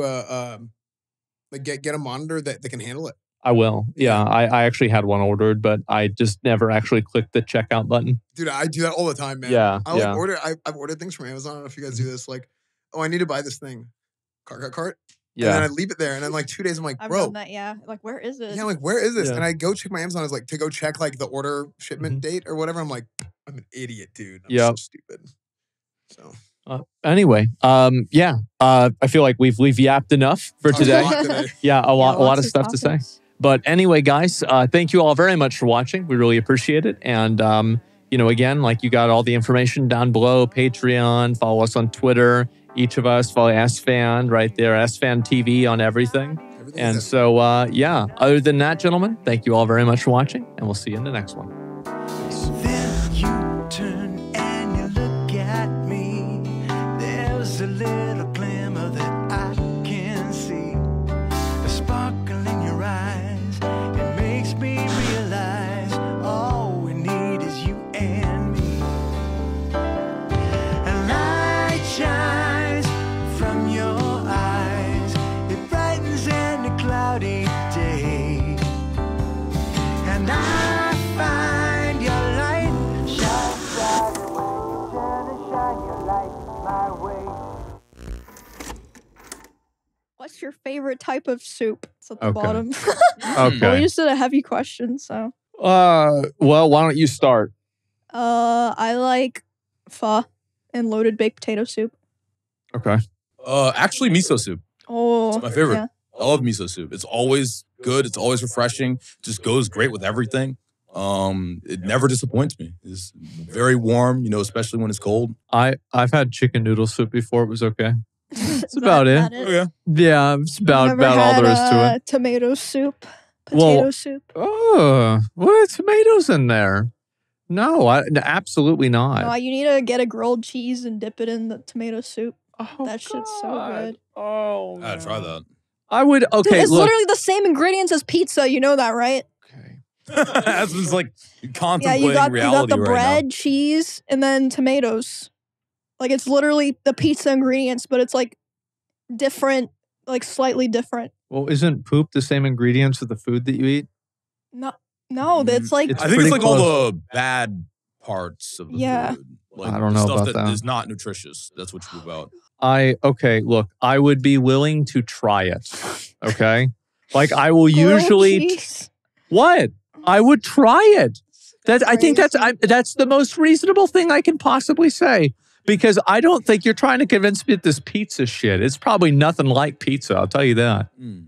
Speaker 3: get a monitor that can handle it.
Speaker 1: I will. Yeah, I actually had one ordered, but I just never actually clicked the checkout button.
Speaker 3: Dude, I do that all the time, man.
Speaker 1: Yeah,
Speaker 3: I've ordered things from Amazon. I don't know if you guys do this. Like, oh, I need to buy this thing. Cart.
Speaker 1: Yeah.
Speaker 3: And then I leave it there, and then like 2 days, I'm like, bro.
Speaker 2: I've done that, yeah. Like, where is it?
Speaker 3: Yeah, I'm like, where is this?
Speaker 1: Yeah.
Speaker 3: And I go check my Amazon. Is like to go check like the order shipment date or whatever. I'm like, I'm an idiot, dude. I'm so stupid. So
Speaker 1: anyway, I feel like we've yapped enough for today. A lot of stuff to say. But anyway, guys, thank you all very much for watching. We really appreciate it. And again, like you got all the information down below. Patreon, follow us on Twitter. Each of us follow Esfand right there. Esfand TV on everything. And so other than that, gentlemen, thank you all very much for watching, and we'll see you in the next one.
Speaker 6: Then you turn and you look at me. There's a little glimmer that I can see. The sparkle in your eyes, it makes me realize all we need is you and me. A light shines from your eyes, it brightens any cloudy day. And I find your light shine brighter when you turn and shine your light my way.
Speaker 2: What's your favorite type of soup? It's at the
Speaker 1: Okay.
Speaker 2: bottom.
Speaker 1: Okay.
Speaker 2: Well, we just did a heavy question, so.
Speaker 1: Well, why don't you start?
Speaker 2: I like pho and loaded baked potato soup.
Speaker 1: Okay.
Speaker 7: Actually, miso soup.
Speaker 2: Oh,
Speaker 7: It's my favorite.
Speaker 2: yeah.
Speaker 7: I love miso soup. It's always good. It's always refreshing. Just goes great with everything. It never disappoints me. It's very warm, especially when it's cold.
Speaker 1: I've had chicken noodle soup before. It was okay. That's about it.
Speaker 7: Oh yeah.
Speaker 1: Yeah, it's about
Speaker 2: Never
Speaker 1: all there is
Speaker 2: had,
Speaker 1: to it.
Speaker 2: Tomato soup, potato
Speaker 1: Well,
Speaker 2: soup.
Speaker 1: Oh, what are tomatoes in there? No, absolutely not.
Speaker 2: No, you need to get a grilled cheese and dip it in the tomato soup.
Speaker 1: Oh,
Speaker 2: That shit's so
Speaker 1: God.
Speaker 2: good.
Speaker 1: Oh,
Speaker 7: I gotta try that.
Speaker 1: I would.
Speaker 2: Dude,
Speaker 1: Okay,
Speaker 2: it's
Speaker 1: look.
Speaker 2: literally the same ingredients as pizza. You know that, right?
Speaker 1: Okay.
Speaker 7: That's just like
Speaker 2: Yeah,
Speaker 7: contemplating
Speaker 2: you got
Speaker 7: reality
Speaker 2: the
Speaker 7: right
Speaker 2: bread, cheese, and then tomatoes. Like it's literally the pizza ingredients, but it's like different, like slightly different.
Speaker 1: Well, isn't poop the same ingredients as the food that you eat?
Speaker 2: No,
Speaker 7: Mm,
Speaker 2: that's like
Speaker 1: it's
Speaker 7: now. I think it's
Speaker 1: pretty
Speaker 7: like all
Speaker 1: close.
Speaker 7: the bad parts of the
Speaker 2: Yeah.
Speaker 7: food. Like
Speaker 1: I don't know
Speaker 7: stuff
Speaker 1: about that.
Speaker 7: is not nutritious. That's what you're about.
Speaker 1: Okay, look, I would be willing to try it. Okay, like I will
Speaker 2: grilled
Speaker 1: usually.
Speaker 2: cheese.
Speaker 1: What? I would try it. I think that's
Speaker 2: crazy.
Speaker 1: that's the most reasonable thing I can possibly say. Because I don't think you're trying to convince me that this pizza shit. It's probably nothing like pizza. I'll tell you that.
Speaker 7: Mm.